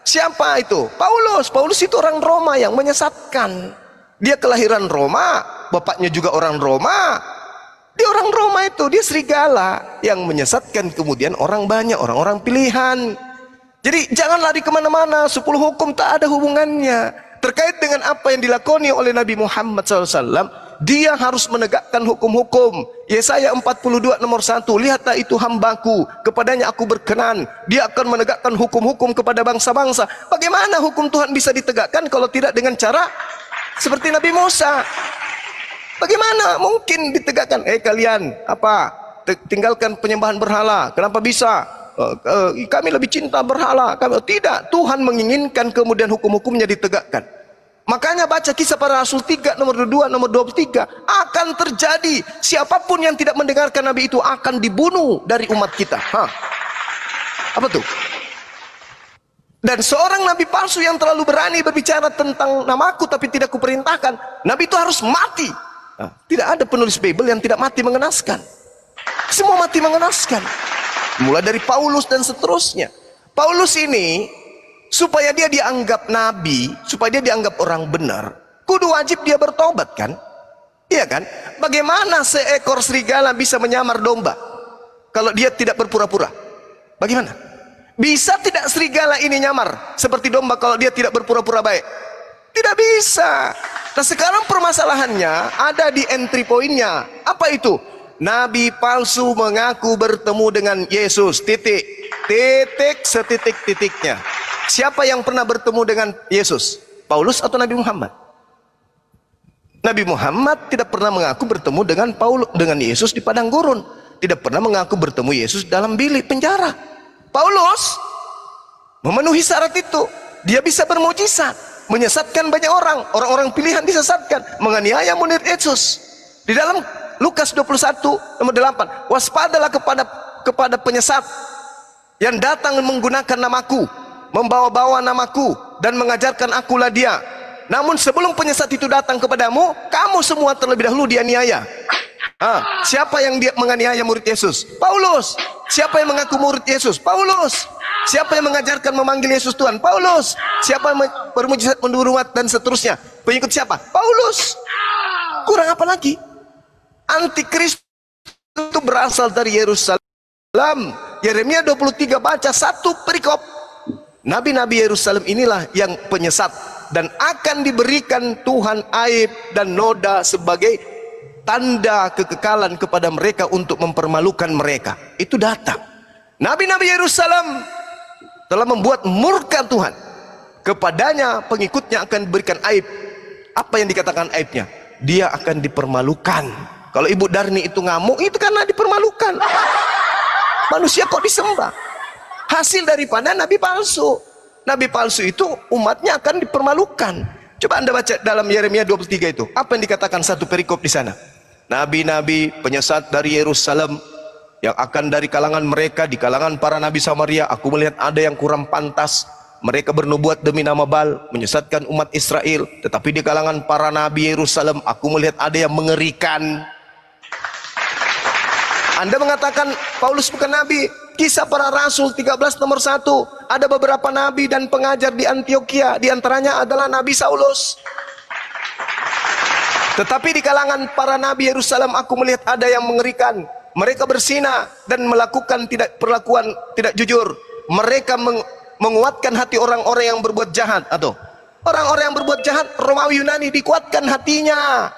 Siapa itu? Paulus. Paulus itu orang Roma yang menyesatkan. Dia kelahiran Roma, bapaknya juga orang Roma. Dia orang Roma itu, dia serigala yang menyesatkan kemudian orang banyak, orang-orang pilihan. Jadi jangan lari kemana-mana, 10 hukum tak ada hubungannya. Terkait dengan apa yang dilakoni oleh Nabi Muhammad SAW, dia harus menegakkan hukum-hukum. Yesaya 42 nomor 1, lihatlah itu hambaku, kepadanya aku berkenan. Dia akan menegakkan hukum-hukum kepada bangsa-bangsa. Bagaimana hukum Tuhan bisa ditegakkan kalau tidak dengan cara seperti Nabi Musa? Bagaimana mungkin ditegakkan? Kalian apa? Tinggalkan penyembahan berhala. Kenapa bisa? Kami lebih cinta berhala. Tidak. Tuhan menginginkan kemudian hukum-hukumnya ditegakkan. Makanya baca Kisah Para Rasul 3 nomor 2 nomor 23. Akan terjadi siapapun yang tidak mendengarkan Nabi itu akan dibunuh dari umat kita. Apa tuh? Dan seorang nabi palsu yang terlalu berani berbicara tentang namaku tapi tidak kuperintahkan, nabi itu harus mati. Tidak ada penulis Bible yang tidak mati mengenaskan. Semua mati mengenaskan. Mulai dari Paulus dan seterusnya. Paulus ini supaya dia dianggap nabi, supaya dia dianggap orang benar, kudu wajib dia bertobat kan? Iya kan? Bagaimana seekor serigala bisa menyamar domba kalau dia tidak berpura-pura? Bagaimana? Bisa tidak serigala ini nyamar seperti domba kalau dia tidak berpura-pura baik? Tidak bisa. Nah sekarang permasalahannya ada di entry pointnya. Apa itu? Nabi palsu mengaku bertemu dengan Yesus. Titik. Titik setitik-titiknya. Siapa yang pernah bertemu dengan Yesus? Paulus atau Nabi Muhammad? Nabi Muhammad tidak pernah mengaku bertemu dengan Yesus di padang gurun. Tidak pernah mengaku bertemu Yesus dalam bilik penjara. Paulus memenuhi syarat itu. Dia bisa bermujizat, menyesatkan banyak orang, orang-orang pilihan disesatkan, menganiaya murid Yesus. Di dalam Lukas 21 nomor 8, waspadalah kepada penyesat yang datang menggunakan namaku, membawa-bawa namaku dan mengajarkan akulah dia. Namun sebelum penyesat itu datang kepadamu, kamu semua terlebih dahulu dianiaya. Siapa yang dia menganiaya murid Yesus? Paulus. Siapa yang mengaku murid Yesus? Paulus. Siapa yang mengajarkan memanggil Yesus Tuhan? Paulus. Siapa yang bermujizat menduruat dan seterusnya? Pengikut siapa? Paulus. Kurang apa lagi? Antikristus itu berasal dari Yerusalem. Yeremia 23 baca satu perikop. Nabi-nabi Yerusalem inilah yang penyesat dan akan diberikan Tuhan aib dan noda sebagai tanda kekekalan kepada mereka untuk mempermalukan mereka. Itu datang. Nabi-nabi Yerusalem telah membuat murka Tuhan. Kepadanya pengikutnya akan diberikan aib. Apa yang dikatakan aibnya? Dia akan dipermalukan. Kalau Ibu Darni itu ngamuk, itu karena dipermalukan. Manusia kok disembah? Hasil daripada nabi palsu. Nabi palsu itu umatnya akan dipermalukan. Coba Anda baca dalam Yeremia 23 itu. Apa yang dikatakan satu perikop di sana? Nabi-nabi penyesat dari Yerusalem yang akan dari kalangan mereka, di kalangan para nabi Samaria, aku melihat ada yang kurang pantas. Mereka bernubuat demi nama Baal, menyesatkan umat Israel. Tetapi di kalangan para nabi Yerusalem, aku melihat ada yang mengerikan. Anda mengatakan Paulus bukan nabi. Kisah para Rasul 13 nomor 1. Ada beberapa nabi dan pengajar di Antioquia. Di antaranya adalah Nabi Saulus. Tetapi di kalangan para nabi Yerusalem, aku melihat ada yang mengerikan. Mereka berzina dan melakukan perlakuan tidak jujur. Mereka menguatkan hati orang-orang yang berbuat jahat. Atau orang-orang yang berbuat jahat, Romawi Yunani, dikuatkan hatinya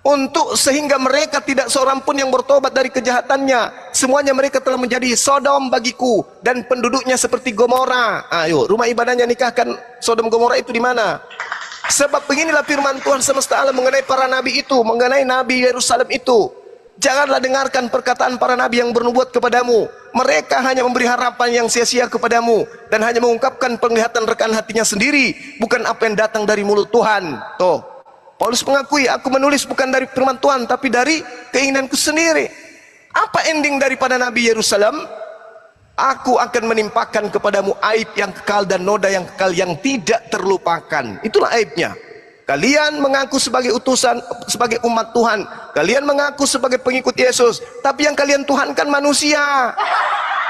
untuk sehingga mereka tidak seorang pun yang bertobat dari kejahatannya. Semuanya mereka telah menjadi Sodom bagiku, dan penduduknya seperti Gomora. Ayo, rumah ibadahnya nikahkan Sodom Gomora itu di mana? Sebab beginilah firman Tuhan semesta alam mengenai para nabi itu, mengenai nabi Yerusalem itu. Janganlah dengarkan perkataan para nabi yang bernubuat kepadamu. Mereka hanya memberi harapan yang sia-sia kepadamu, dan hanya mengungkapkan penglihatan rekaan hatinya sendiri, bukan apa yang datang dari mulut Tuhan. Tuh, Paulus mengakui, aku menulis bukan dari firman Tuhan, tapi dari keinginanku sendiri. Apa ending daripada Nabi Yerusalem? Aku akan menimpakan kepadamu aib yang kekal dan noda yang kekal yang tidak terlupakan. Itulah aibnya. Kalian mengaku sebagai utusan, sebagai umat Tuhan. Kalian mengaku sebagai pengikut Yesus, tapi yang kalian tuhankan manusia.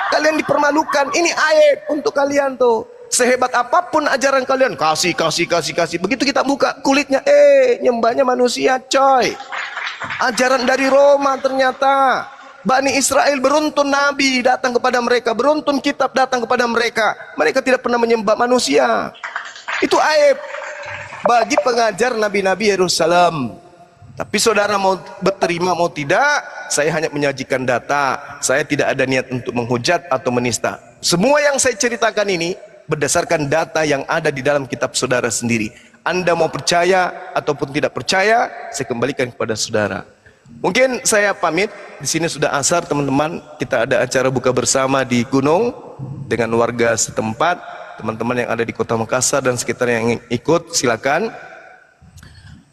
Kalian dipermalukan. Ini aib untuk kalian tuh. Sehebat apapun ajaran kalian, kasih. Begitu kita buka kulitnya, nyembahnya manusia, coy. Ajaran dari Roma ternyata. Bani Israel beruntun nabi datang kepada mereka, beruntun kitab datang kepada mereka. Mereka tidak pernah menyembah manusia. Itu aib bagi pengajar nabi-nabi Yerusalem. Tapi saudara mau berterima mau tidak, saya hanya menyajikan data. Saya tidak ada niat untuk menghujat atau menista. Semua yang saya ceritakan ini berdasarkan data yang ada di dalam kitab saudara sendiri. Anda mau percaya ataupun tidak percaya, saya kembalikan kepada saudara. Mungkin saya pamit. Di sini sudah asar, teman-teman. Kita ada acara buka bersama di Gunung dengan warga setempat. Teman-teman yang ada di Kota Makassar dan sekitarnya yang ikut, silakan.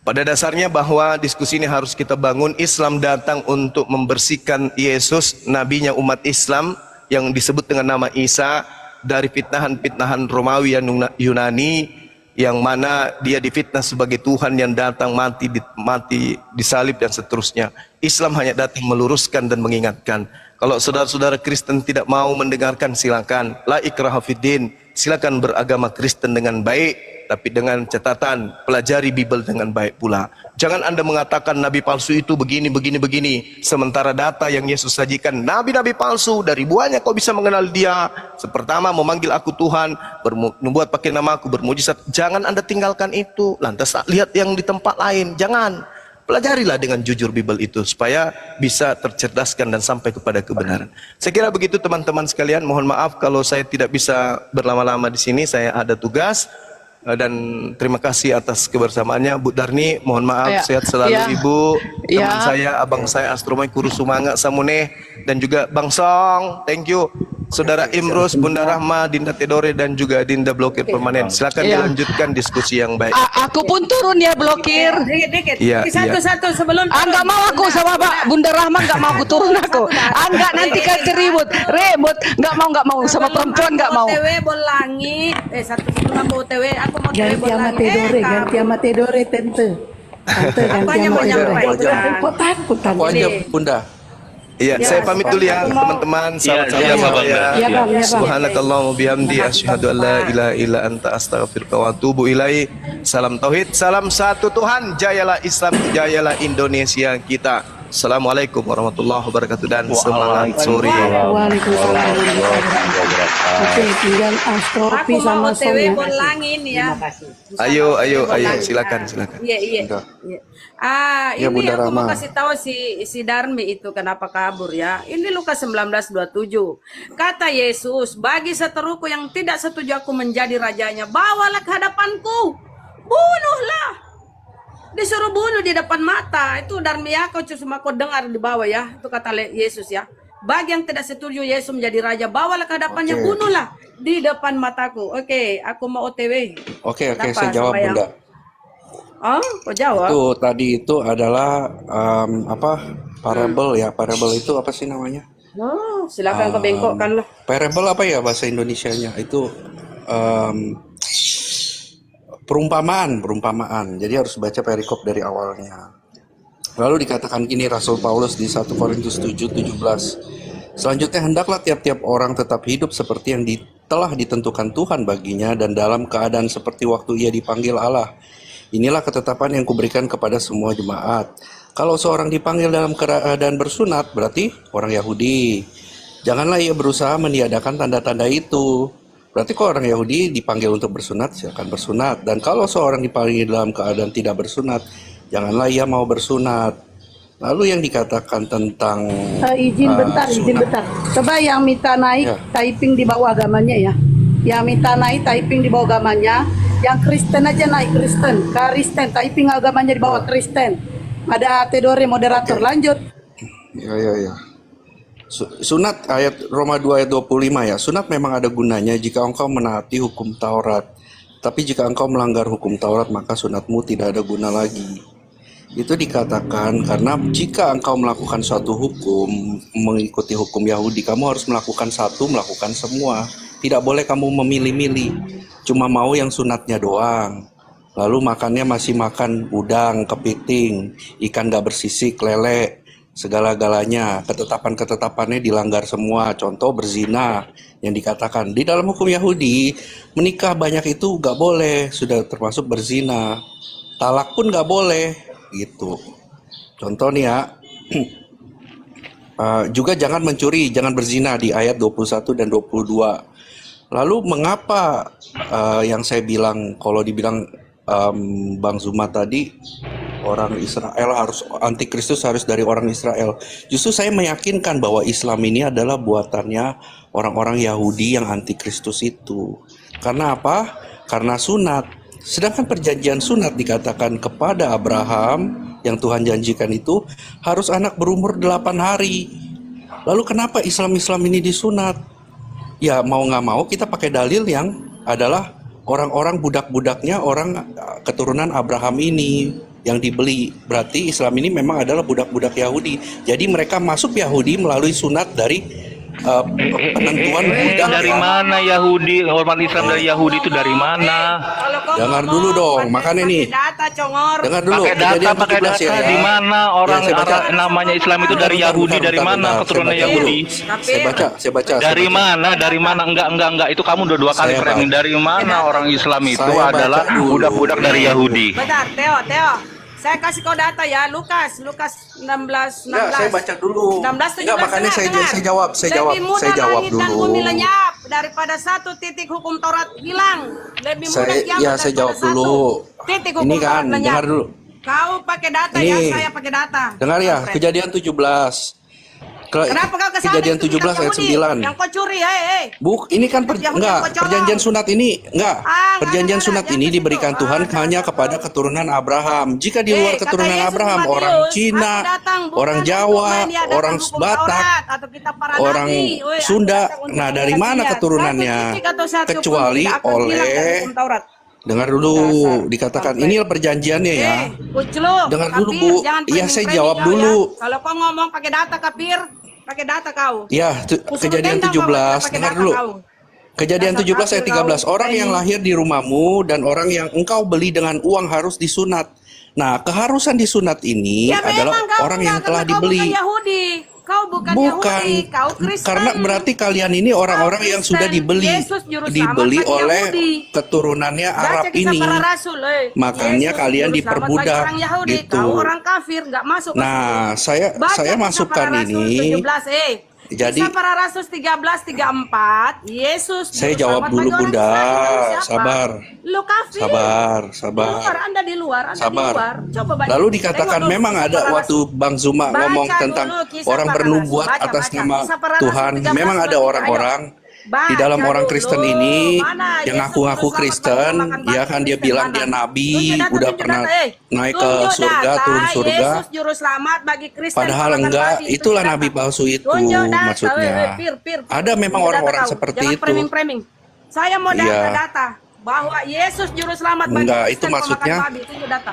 Pada dasarnya bahwa diskusi ini harus kita bangun. Islam datang untuk membersihkan Yesus, nabinya umat Islam yang disebut dengan nama Isa, dari fitnahan-fitnahan Romawi dan Yunani, yang mana dia difitnah sebagai Tuhan yang datang mati disalib dan seterusnya. Islam hanya datang meluruskan dan mengingatkan. Kalau saudara-saudara Kristen tidak mau mendengarkan, silakan. La ikraha fiddin. Silakan beragama Kristen dengan baik, tapi dengan catatan pelajari Bible dengan baik pula. Jangan Anda mengatakan nabi palsu itu begini, sementara data yang Yesus sajikan, nabi-nabi palsu dari buahnya kau bisa mengenal dia. Pertama, memanggil aku Tuhan, membuat pakai nama aku, bermujizat. Jangan Anda tinggalkan itu, lantas lihat yang di tempat lain. Jangan. Pelajarilah dengan jujur Bible itu supaya bisa tercerdaskan dan sampai kepada kebenaran. Saya kira begitu teman-teman sekalian. Mohon maaf kalau saya tidak bisa berlama-lama di sini. Saya ada tugas. Dan terima kasih atas kebersamaannya Bu Darni. Mohon maaf, sehat selalu Ibu. Teman saya, abang saya Astromai Kuru Sumanga Samune, dan juga Bang Song. Thank you. Saudara Imrus, Bunda Rahma, Dinda Tedore, dan juga Dinda Blokir Permanen. Silakan dilanjutkan diskusi yang baik. Aku pun turun ya blokir. Dikit. Iya. Satu-satu sebelum. Enggak mau aku sama Pak Bunda Rahma, enggak mau aku turun aku. Enggak, nanti kan ribut. Enggak mau sama perempuan, enggak mau. OTW Bolangi, satu-satu OTW. Aku mau OTW Ganti sama Bolangi. Tedore, ganti sama Tedore, tante. Tante ganti Apanya sama mau Tedore. nyampaikan? Takut. Aku aja Bunda. Iya, saya pamit dulu ya teman-teman. Salam-salam ya. Subhanakallahumma bihamdi asyhadu an la ilaha illa anta astaghfiruka wa atubu ilaik. Salam tauhid, salam satu Tuhan. Jayalah Islam, jayalah Indonesia kita. Assalamualaikum warahmatullahi wabarakatuh dan semangat sore. Waalaikumsalam warahmatullahi wabarakatuh. Oke, tinggal Astropi Aku sama mau OTW Sonya. bolangin ya. Ayo, silakan. Iya. Udah. Ini Ya, Bunda aku mau Rama. kasih tahu si Darmi itu kenapa kabur ya. Ini Lukas 19:27. Kata Yesus, bagi seteruku yang tidak setuju aku menjadi rajanya, bawalah ke hadapanku. Bunuhlah. Disuruh bunuh di depan mata. Itu Darmi ya, kau cuma kau dengar di bawah ya. Itu kata Yesus ya. Bagi yang tidak setuju Yesus menjadi raja, bawalah ke hadapannya, Oke. bunuhlah di depan mataku. Oke, aku mau OTW. Oke, Kenapa saya jawab sama yang- Bunda. Oh, kau jawab? Itu tadi itu adalah parable ya. Parable itu apa sih namanya? Oh, silakan kau bengkokkan lah. Parable apa ya bahasa Indonesianya? Itu perumpamaan. Jadi harus baca perikop dari awalnya. Lalu dikatakan gini Rasul Paulus di 1 Korintus 7:17. Selanjutnya hendaklah tiap-tiap orang tetap hidup seperti yang telah ditentukan Tuhan baginya dan dalam keadaan seperti waktu ia dipanggil Allah. Inilah ketetapan yang kuberikan kepada semua jemaat. Kalau seorang dipanggil dalam keadaan bersunat, berarti orang Yahudi. Janganlah ia berusaha meniadakan tanda-tanda itu. Berarti kalau orang Yahudi dipanggil untuk bersunat, silakan bersunat. Dan kalau seorang dipanggil dalam keadaan tidak bersunat, janganlah ia mau bersunat. Lalu yang dikatakan tentang Izin bentar. Coba yang minta naik Ya. typing di bawah agamanya ya. Yang minta naik typing di bawah agamanya. Yang Kristen aja naik Kristen typing agamanya di bawah Kristen. Ada Tedore moderator. Lanjut. Ya. Sunat ayat Roma 2 ayat 25 ya. Sunat memang ada gunanya jika engkau menaati hukum Taurat. Tapi jika engkau melanggar hukum Taurat, maka sunatmu tidak ada guna lagi. Itu dikatakan karena jika engkau melakukan suatu hukum, mengikuti hukum Yahudi, kamu harus melakukan satu, melakukan semua. Tidak boleh kamu memilih-milih. Cuma mau yang sunatnya doang. Lalu makannya masih makan udang, kepiting, ikan gak bersisik, lele, segala-galanya. Ketetapan-ketetapannya dilanggar semua. Contoh berzina yang dikatakan. Di dalam hukum Yahudi, menikah banyak itu gak boleh. Sudah termasuk berzina. Talak pun gak boleh. Gitu. Contoh nih ya. Juga jangan mencuri, jangan berzina di ayat 21 dan 22. Lalu mengapa yang saya bilang, kalau dibilang Bang Zuma tadi, orang Israel harus, antikristus harus dari orang Israel. Justru saya meyakinkan bahwa Islam ini adalah buatannya orang-orang Yahudi yang antikristus itu. Karena apa? Karena sunat. Sedangkan perjanjian sunat dikatakan kepada Abraham yang Tuhan janjikan itu harus anak berumur 8 hari. Lalu kenapa Islam-Islam ini disunat? Ya mau nggak mau kita pakai dalil yang adalah orang-orang budak-budaknya orang keturunan Abraham ini yang dibeli. Berarti Islam ini memang adalah budak-budak Yahudi. Jadi mereka masuk Yahudi melalui sunat dari penentuan budak. Dari mana Yahudi? Umat Islam dari Yahudi itu dari mana? Kalau kau Dengar ngomong, dulu dong, pakai- makanya nih. pakai data, Congor. Dengar dulu. Pakai data, Kejadian pakai 17 data. ya. Di mana orang Ya, saya baca. namanya Islam itu dari Bentar, Yahudi? bentar, Dari bentar, mana bentar. keturunan Saya baca Yahudi? dulu. Saya baca. Dari mana? Dari mana? Enggak. Itu kamu udah 2 kali Saya framing. baca. Dari mana orang Islam itu Saya baca adalah dulu. budak-budak dari Yahudi? Bentar, Theo. Saya kasih kau data ya, Lukas 16. Enggak, saya baca dulu. 16, 17, Enggak, makanya dengar. saya jawab Lebih mudah langit dan dulu. bumi lenyap daripada satu titik hukum Taurat hilang. Lebih mudah kiamat Saya daripada jawab satu dulu. titik hukum Ini kan, Taurat lenyap. dengar dulu. Kau pakai data Ini. ya, saya pakai data. Dengar ya, Fred. kejadian 17. Kenapa kau kesana? Kejadian Itu kitab 17 ayat Yahudi. 9. Yang kau curi, hei. Ini kan Yahudi yang enggak, kau colong. perjanjian sunat ini enggak. Perjanjian Nggak sunat ada, ini jangan diberikan situ. Tuhan hanya Jangan kepada situ. keturunan Abraham. Jika di luar Kata keturunan Yesus Abraham, di orang Matius, Cina, aku datang bukan orang untuk Jawa, meniadakan orang hukum Batak, Taurat atau kitab para orang nabi. Woi, aku Sunda. datang untuk Nah, dari mana melihat keturunannya? satu titik atau satu pun Kecuali tidak akan hilang dari oleh, hukum Taurat. dengar dulu, Dasar dikatakan kampret. ini perjanjiannya ya. Kucluk, Dengar dulu, kafir, Bu. jangan Iya, saya framing jawab kau dulu. Ya. Kalau kau ngomong pakai data kafir, pakai data kau. Ya, Kusuruh kejadian tendang kau, 17, pakai dengar data dulu. kau. Kejadian Dasar 17 ayat kafir 13, kau. orang yang lahir di rumahmu dan orang yang engkau beli dengan uang harus disunat. Nah, keharusan disunat ini Ya adalah memang kau orang enggak, yang telah karena kau dibeli. bukan Yahudi. Kau bukan Bukan, Yahudi, kau Kristen. karena berarti kalian ini orang-orang yang sudah dibeli, Yesus juru selamat bagi oleh Yahudi. keturunannya Arab Baca kisah ini. para rasul, Makanya Yesus kalian juru selamat bagi diperbudak, orang Yahudi, gitu. kau orang kafir, nggak masuk. Nah, saya Baca masukkan kisah para rasul ini. 17, Jadi kisah para rasul 13:34, Yesus saya juru jawab selamat dulu bagi orang Bunda, Israel. Siapa? sabar. Lu kafir. Sabar, Di sabar. luar, Anda di luar, Anda Sabar. di luar. Coba baca. Lalu Tengok dikatakan dulu memang kisah ada para waktu rasul. Bang Zuma Baca ngomong dulu tentang kisah orang para bernubuat rasul. Baca, atas baca. nama Kisah para rasul Tuhan. 13 Memang ada ayo. orang-orang di Baca dalam orang dulu. Kristen ini Mana yang Yesus ngaku-ngaku juru selamat Kristen, bagi makan ya kan dia Kristen bilang mana? dia nabi, Tunjuk data, udah tunjuk pernah data, naik ke tunjuk surga, data, turun surga. Yesus juru selamat bagi Kristen Padahal makan enggak, babi. itulah Tunjuk nabi data. palsu itu Tunjuk data, maksudnya. Pir. Ada memang Tunjuk orang-orang data kau. seperti Jangan itu. framing. Saya mau Iya. data bahwa Yesus juru selamat bagi Enggak, Kristen itu maksudnya. pemakan babi. Tunjuk data.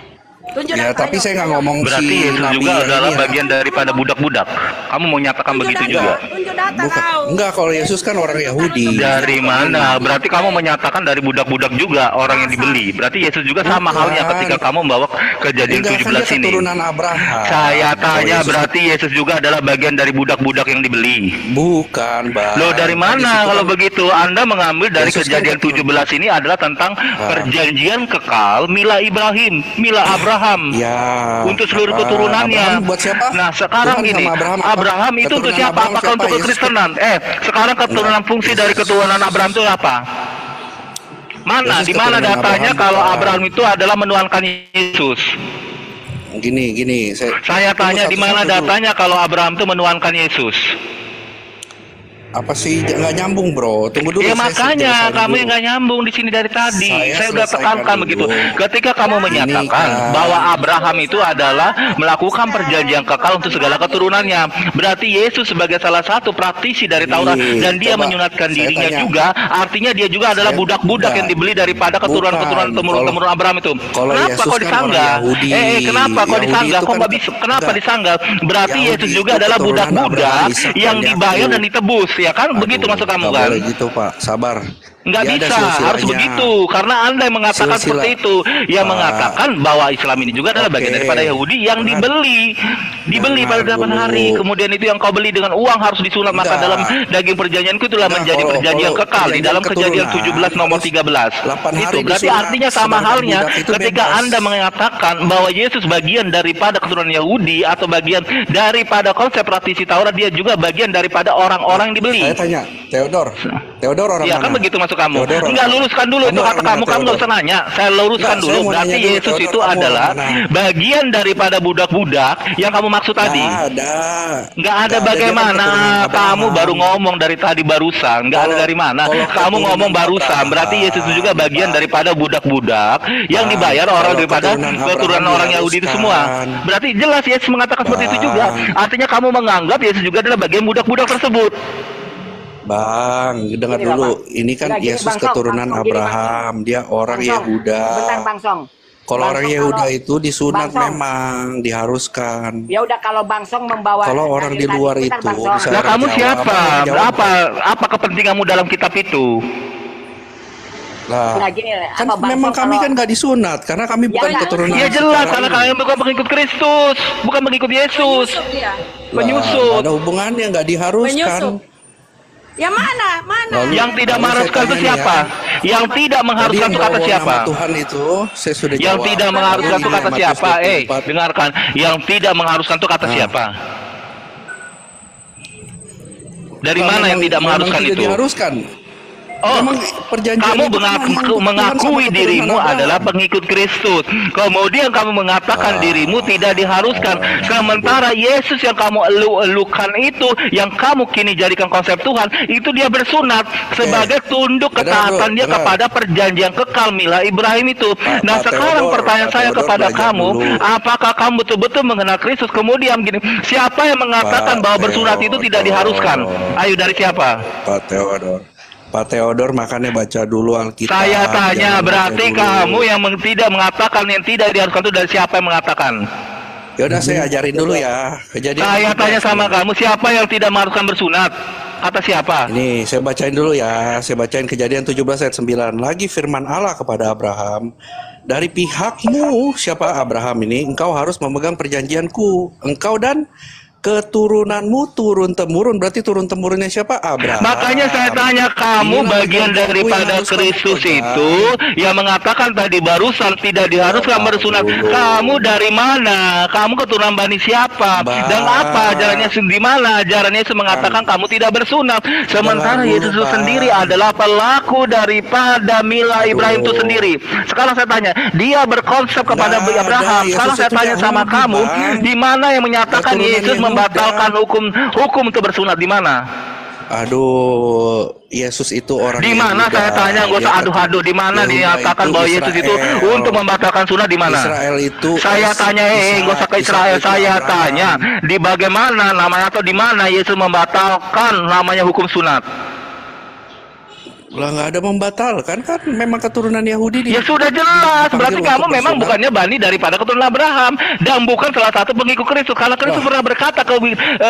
Tunjuk Ya, data, tapi ayo, saya nggak ayo. ngomong Berarti si Yesus nabi juga yang adalah ini ya. bagian daripada budak-budak. Kamu mau nyatakan Tunjuk begitu data, juga? tunjuk data Bukan, kau. enggak, kalau Yesus kan orang Yahudi. Dari mana? Berarti kamu menyatakan dari budak-budak juga orang yang dibeli. Berarti Yesus juga sama Bukan. halnya ketika kamu membawa kejadian Enggak, kan dia 17 ini. keturunan Abraham. Saya Kalau tanya Yesus- berarti Yesus juga adalah bagian dari budak-budak yang dibeli. Bukan, Bang. Loh dari Kan di mana situ kalau kan- begitu? Anda mengambil dari Yesus kan kejadian keturunan. 17 ini adalah tentang perjanjian kekal Mila Ibrahim, Mila Abraham. Ya. Untuk seluruh apa? keturunannya. Abraham buat siapa? Nah sekarang Tuhan gini, sama Abraham apa? Abraham itu untuk Keturunan siapa? Abraham Apakah untuk Yesus? kekristenan? Sekarang keturunan fungsi dari keturunan Abraham itu apa? Mana? Yesus Di mana keturunan datanya Abraham, kalau bukan. Abraham itu adalah menuhankan Yesus? Gini. Saya tanya di mana satu-satu dulu. datanya kalau Abraham itu menuhankan Yesus? Apa sih nggak nyambung, Bro? Tunggu dulu. Ya saya makanya selesaiin kamu dulu. yang nggak nyambung di sini dari tadi. Saya udah selesaikan tekankan dulu. begitu. Ketika kamu menyatakan kan. bahwa Abraham itu adalah melakukan perjanjian kekal untuk segala keturunannya, berarti Yesus sebagai salah satu praktisi dari Taurat dan dia coba menyunatkan saya dirinya tanya. juga, artinya dia juga adalah Saya- budak-budak yang enggak. dibeli daripada keturunan-keturunan Bukan. temurun-temurun Abraham itu. Kalau Kenapa Yesus kok kan disanggah? orang Yahudi. Kenapa kok Yahudi disanggah? itu Kok kan nggak bisa? Kenapa enggak. disanggah? Berarti Yahudi Yesus itu juga adalah keturunan budak-budak Abraham, Ishak, yang dan dibayar Yakub. dan ditebus, ya kan? Begitu Aduh, maksud kamu nggak kan? boleh gitu, Pak. Sabar. Nggak Dia ada bisa, harus silsilahnya. begitu. Karena Anda yang mengatakan Silsilah. seperti itu. Yang Pak. mengatakan bahwa Islam ini juga adalah bagian Oke. daripada Yahudi yang Dengar. dibeli pada 8 dulu. hari. Kemudian itu yang kau beli dengan uang harus disunat. Maka Enggak. dalam daging perjanjianku itulah Enggak, menjadi kalau- perjanjian kalau kekal di perjanjian dalam kejadian keturunan 17 nomor harus 13. 8 Itu hari berarti disunat, artinya sama sedangkan halnya budak itu ketika bebas. Anda mengatakan bahwa Yesus bagian daripada keturunan Yahudi atau bagian daripada konsep praktisi Taurat, dia juga bagian daripada orang-orang yang dibeli. Saya tanya, Theodor orang Ya mana? kan begitu masuk kamu. Theodor orang Enggak, mana? luruskan dulu itu Kamu kata orang kamu. mana, Kamu nggak Theodor? usah nanya. Saya luruskan Enggak, saya dulu. mau Berarti nanya dulu, Yesus Theodor, itu kamu orang adalah mana? bagian daripada budak-budak yang kamu maksud tadi. Nggak ada. Nggak ada Nggak bagaimana. dia kan keturunan Kamu Abraham. baru ngomong dari tadi barusan. Nggak ada Kalau- dari mana. kalau Kamu keturunan ngomong barusan. Abraham, Berarti Yesus itu juga bagian Pak. daripada budak-budak yang Pak, dibayar orang kalau daripada keturunan keturunan Abraham orang Yahudi itu semua. diharuskan. Berarti jelas Yesus mengatakan seperti itu Bang. juga. Artinya kamu menganggap Yesus juga adalah bagian budak-budak tersebut. Bang, dengar Gini lah, dulu. Bang. Ini kan Gini, Yesus Bang Song, keturunan Bang Song, gini, Bang Abraham. Dia orang Bang Song, Yehuda. Bentar Bang Song. Kalau Bang orang Song, Yehuda kalau- itu disunat Bang Song. memang diharuskan. Ya udah kalau Bang Song membawa Kalau orang di luar bentar, itu Bang Song. bisa Nah kamu jawab. siapa? Abang jawab. Apa kepentinganmu dalam kitab itu? Lah, Nah, gini, kan apa Bang memang Song kami kalau- kan nggak disunat karena kami bukan Ya, keturunan. Ya jelas sekarang karena ini. kalian bukan pengikut Kristus, bukan pengikut Yesus. Dia. Lah, Penyusup. nggak ada hubungannya, nggak diharuskan. Penyusup. Ya mana? Lalu- Yang tidak lalu mengharuskan saya itu tanya nih siapa? ya. Yang tidak mengharuskan Tadi itu kata bawa siapa? nama Tuhan itu saya sudah Yang jawab. tidak mengharuskan itu Jadi, kata Matius siapa? 24. Dengarkan. Yang tidak mengharuskan itu kata Nah. siapa? Dari Kalau mana yang memang- tidak memang mengharuskan tidak itu? diharuskan. Oh, Memang perjanjian kamu itu kan hanya untuk Tuhan mengakui sama dirimu keturunan adalah Abraham. pengikut Kristus. Kemudian kamu mengatakan dirimu tidak diharuskan. Sementara Yesus yang kamu elu-elukan itu, yang kamu kini jadikan konsep Tuhan, itu dia bersunat sebagai tunduk Dengar, ketaatan bro, dia dengar. kepada perjanjian kekal Mila Ibrahim itu. Nah Pak sekarang Theodor, pertanyaan Pak saya Theodor kepada belajar kamu, dulu. apakah kamu betul-betul mengenal Kristus? Kemudian gini, siapa yang mengatakan Pak bahwa bersunat itu tidak Theodor. diharuskan? Ayo dari siapa? Pak Theodor makanya baca dulu Alkitab. Saya tanya, jangan berarti baca dulu. kamu yang tidak mengatakan yang tidak diharuskan itu dari siapa yang mengatakan? Ya udah saya ajarin dulu ya. Kejadian Saya 17 tanya sama nih. kamu, siapa yang tidak mengharuskan bersunat? Kata siapa? Ini saya bacain dulu ya. Saya bacain Kejadian 17 ayat 9. Lagi firman Allah kepada Abraham, dari pihakmu, siapa Abraham ini, engkau harus memegang perjanjianku, engkau dan keturunanmu turun temurun, berarti turun temurunnya siapa? Abraham. Makanya saya tanya, kamu bagian daripada Kristus itu yang mengatakan tadi barusan tidak diharuskan bersunat. Kamu dari mana? Kamu keturunan Bani siapa? Dan apa ajarannya? Di mana ajarannya Yesus mengatakan kamu tidak bersunat? Sementara Yesus itu sendiri adalah pelaku daripada mila Ibrahim itu sendiri. Sekarang saya tanya, dia berkonsep kepada Abraham. Sekarang saya tanya sama kamu, di mana yang menyatakan Yesus membatalkan hukum untuk bersunat, di mana? Aduh, Yesus itu orang di mana? Saya tanya, gak usah adu-adu. Di mana dinyatakan bahwa Yesus itu untuk membatalkan sunat? Di mana? Israel itu. Saya tanya, gak usah ke Israel. Saya tanya, di bagaimana namanya atau di mana Yesus membatalkan namanya hukum sunat? Lah nggak ada membatalkan, kan memang keturunan Yahudi. Ya sudah jelas, berarti kamu memang bukannya bani daripada keturunan Abraham dan bukan salah satu pengikut Kristus. Karena Kristus pernah berkata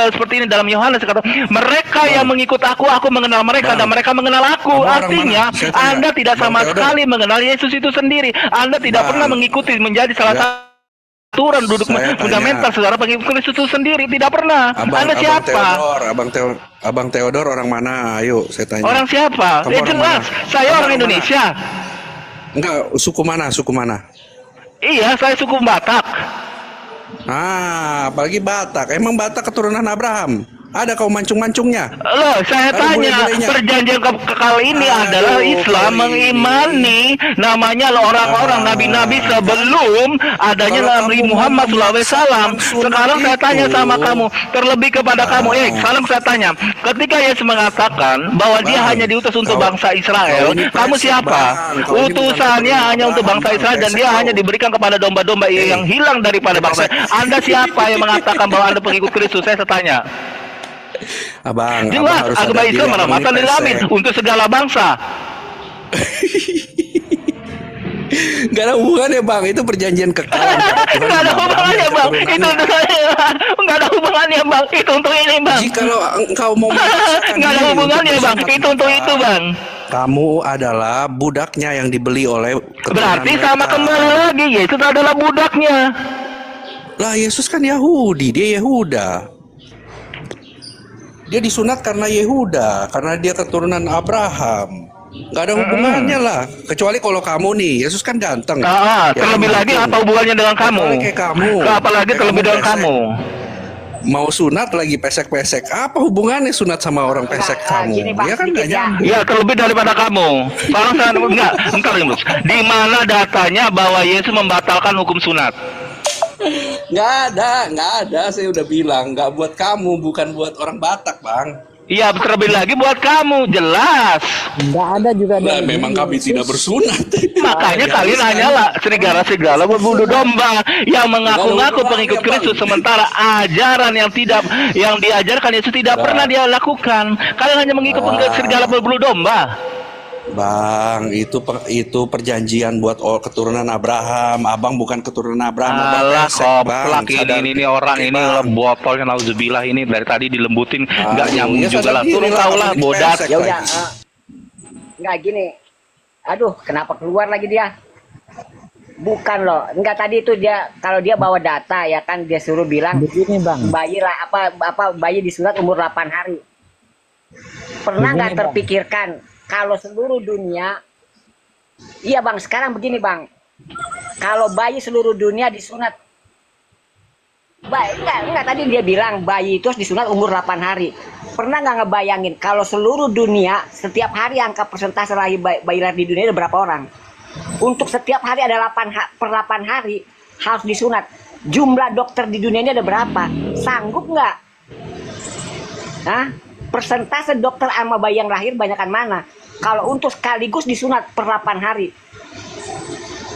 seperti ini dalam Yohanes, kata, mereka yang mengikut aku mengenal mereka dan mereka mengenal aku. Artinya Anda tidak sama sekali mengenal Yesus itu sendiri. Anda tidak pernah mengikuti menjadi salah satu aturan duduk fundamental saudara pengikut Kristus itu sendiri, tidak pernah. Anda siapa? Abang Theodor orang mana? Ayo saya tanya. Orang siapa? Jelas, saya orang Indonesia. Enggak, suku mana? Suku mana? Iya, saya suku Batak. Apalagi Batak. Emang Batak keturunan Abraham? Ada kaum mancung-mancungnya? Loh, saya tanya, perjanjian kekal ini adalah Islam mengimani namanya orang-orang nabi-nabi sebelum adanya Nabi Muhammad SAW. Sekarang saya tanya sama kamu, terlebih kepada kamu, sekarang saya tanya, ketika Yesus mengatakan bahwa dia hanya diutus untuk bangsa Israel, kamu siapa? Utusannya hanya untuk bangsa Israel dan dia hanya diberikan kepada domba-domba yang hilang daripada bangsa. Anda siapa yang mengatakan bahwa Anda pengikut Kristus? Saya tanya. Abang, jelas, agama Islam meramatan dilamin untuk segala bangsa. Gak ada hubungannya bang, itu perjanjian kekal. Gak ada hubungannya bang, itu untuk saya. Gak ada hubungannya bang, itu untuk ini bang. Jika engkau mau gak ada hubungannya bang, itu untuk itu bang. Kamu adalah budaknya yang dibeli oleh. Berarti sama kembali lagi, Yesus adalah budaknya. Lah Yesus kan Yahudi, dia Yehuda. Dia disunat karena Yehuda, karena dia keturunan Abraham. Gak ada hubungannya lah. Kecuali kalau kamu nih, Yesus kan ganteng. Terlebih lagi apa hubungannya dengan kamu? Kayak kamu. Apalagi terlebih dengan kamu. Mau sunat lagi pesek-pesek. Apa hubungannya sunat sama orang pesek kamu? Dia kan gak nyambung. Ya terlebih daripada kamu. Sekarang saya enggak, di mana datanya bahwa Yesus membatalkan hukum sunat? Nggak ada. Saya udah bilang, nggak buat kamu, bukan buat orang Batak, bang. Iya, terlebih lagi buat kamu, jelas. Nggak ada juga. Nah, memang kami tidak bersunat. Makanya kalian hanyalah serigala-serigala berbulu domba yang mengaku-ngaku pengikut Kristus, sementara ajaran yang diajarkan Yesus tidak pernah dia lakukan. Kalian hanya mengikut serigala berbulu domba. Bang, itu perjanjian buat keturunan Abraham. Abang bukan keturunan Abraham. Alah, koplak ini orang ini botolnya nauzubillah ini dari tadi dilembutin nggak nyambung juga lah. Turun kau lah bodas. Ya udah, nggak gini. Aduh, kenapa keluar lagi dia? Bukan loh, enggak tadi itu dia kalau dia bawa data ya kan dia suruh bilang begini bang. Bayi lah apa bayi disunat umur 8 hari. Pernah nggak terpikirkan? Kalau seluruh dunia, iya bang, sekarang begini bang, kalau bayi seluruh dunia disunat, enggak tadi dia bilang bayi itu disunat umur 8 hari. Pernah nggak ngebayangin kalau seluruh dunia setiap hari angka persentase bayi lahir di dunia ada berapa orang? Untuk setiap hari ada 8 hari harus disunat. Jumlah dokter di dunia ini ada berapa? Sanggup nggak? Hah? Persentase dokter sama bayi yang lahir banyakan mana? Kalau untuk sekaligus disunat per 8 hari.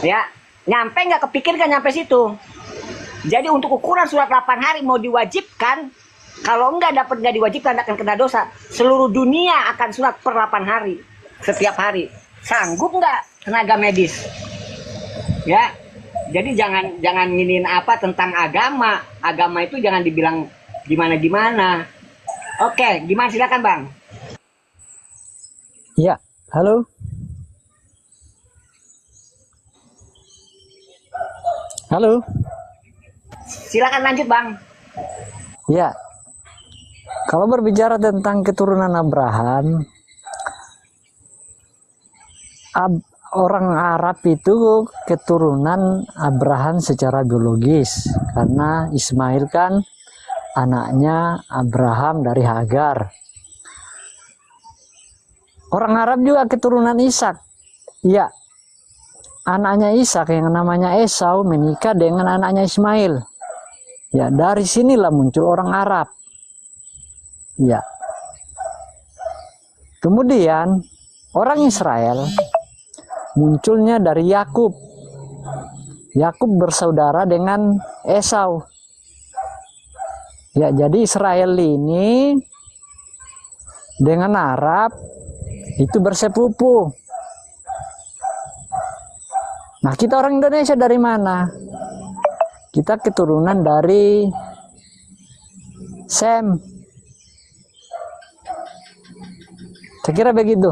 Ya, nyampe nggak kepikir kan nyampe situ. Jadi untuk ukuran surat 8 hari mau diwajibkan, kalau nggak diwajibkan akan kena dosa. Seluruh dunia akan sunat per 8 hari. Setiap hari. Sanggup nggak tenaga medis? Ya. Jadi jangan nginin apa tentang agama. Agama itu jangan dibilang gimana-gimana. Oke, gimana silakan bang. Ya, halo. Halo. Silakan lanjut bang. Ya, Kalau berbicara tentang keturunan Abraham, orang Arab itu keturunan Abraham secara biologis, karena Ismail kan anaknya Abraham dari Hagar. Orang Arab juga keturunan Ishak. Ya, anaknya Ishak yang namanya Esau menikah dengan anaknya Ismail. Ya, dari sinilah muncul orang Arab. Ya. Kemudian orang Israel munculnya dari Yakub. Yakub bersaudara dengan Esau. Ya, jadi Israel ini dengan Arab itu bersepupu. Nah, kita orang Indonesia dari mana? Kita keturunan dari Sem. Saya kira begitu.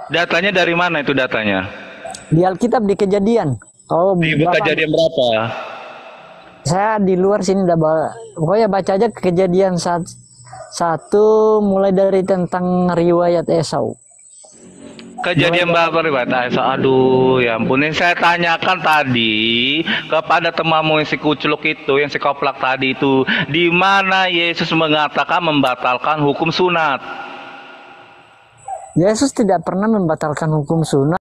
Datanya dari mana itu datanya? Di Alkitab di Kejadian. Oh, Di Kejadian berapa? Saya di luar sini udah bawa. Pokoknya baca aja Kejadian satu mulai dari tentang riwayat Esau. Kejadian berapa riwayat Esau? Aduh, ya ampun. Yang saya tanyakan tadi kepada temanmu yang si kucluk itu, yang si koplak tadi itu, di mana Yesus mengatakan membatalkan hukum sunat? Yesus tidak pernah membatalkan hukum sunat.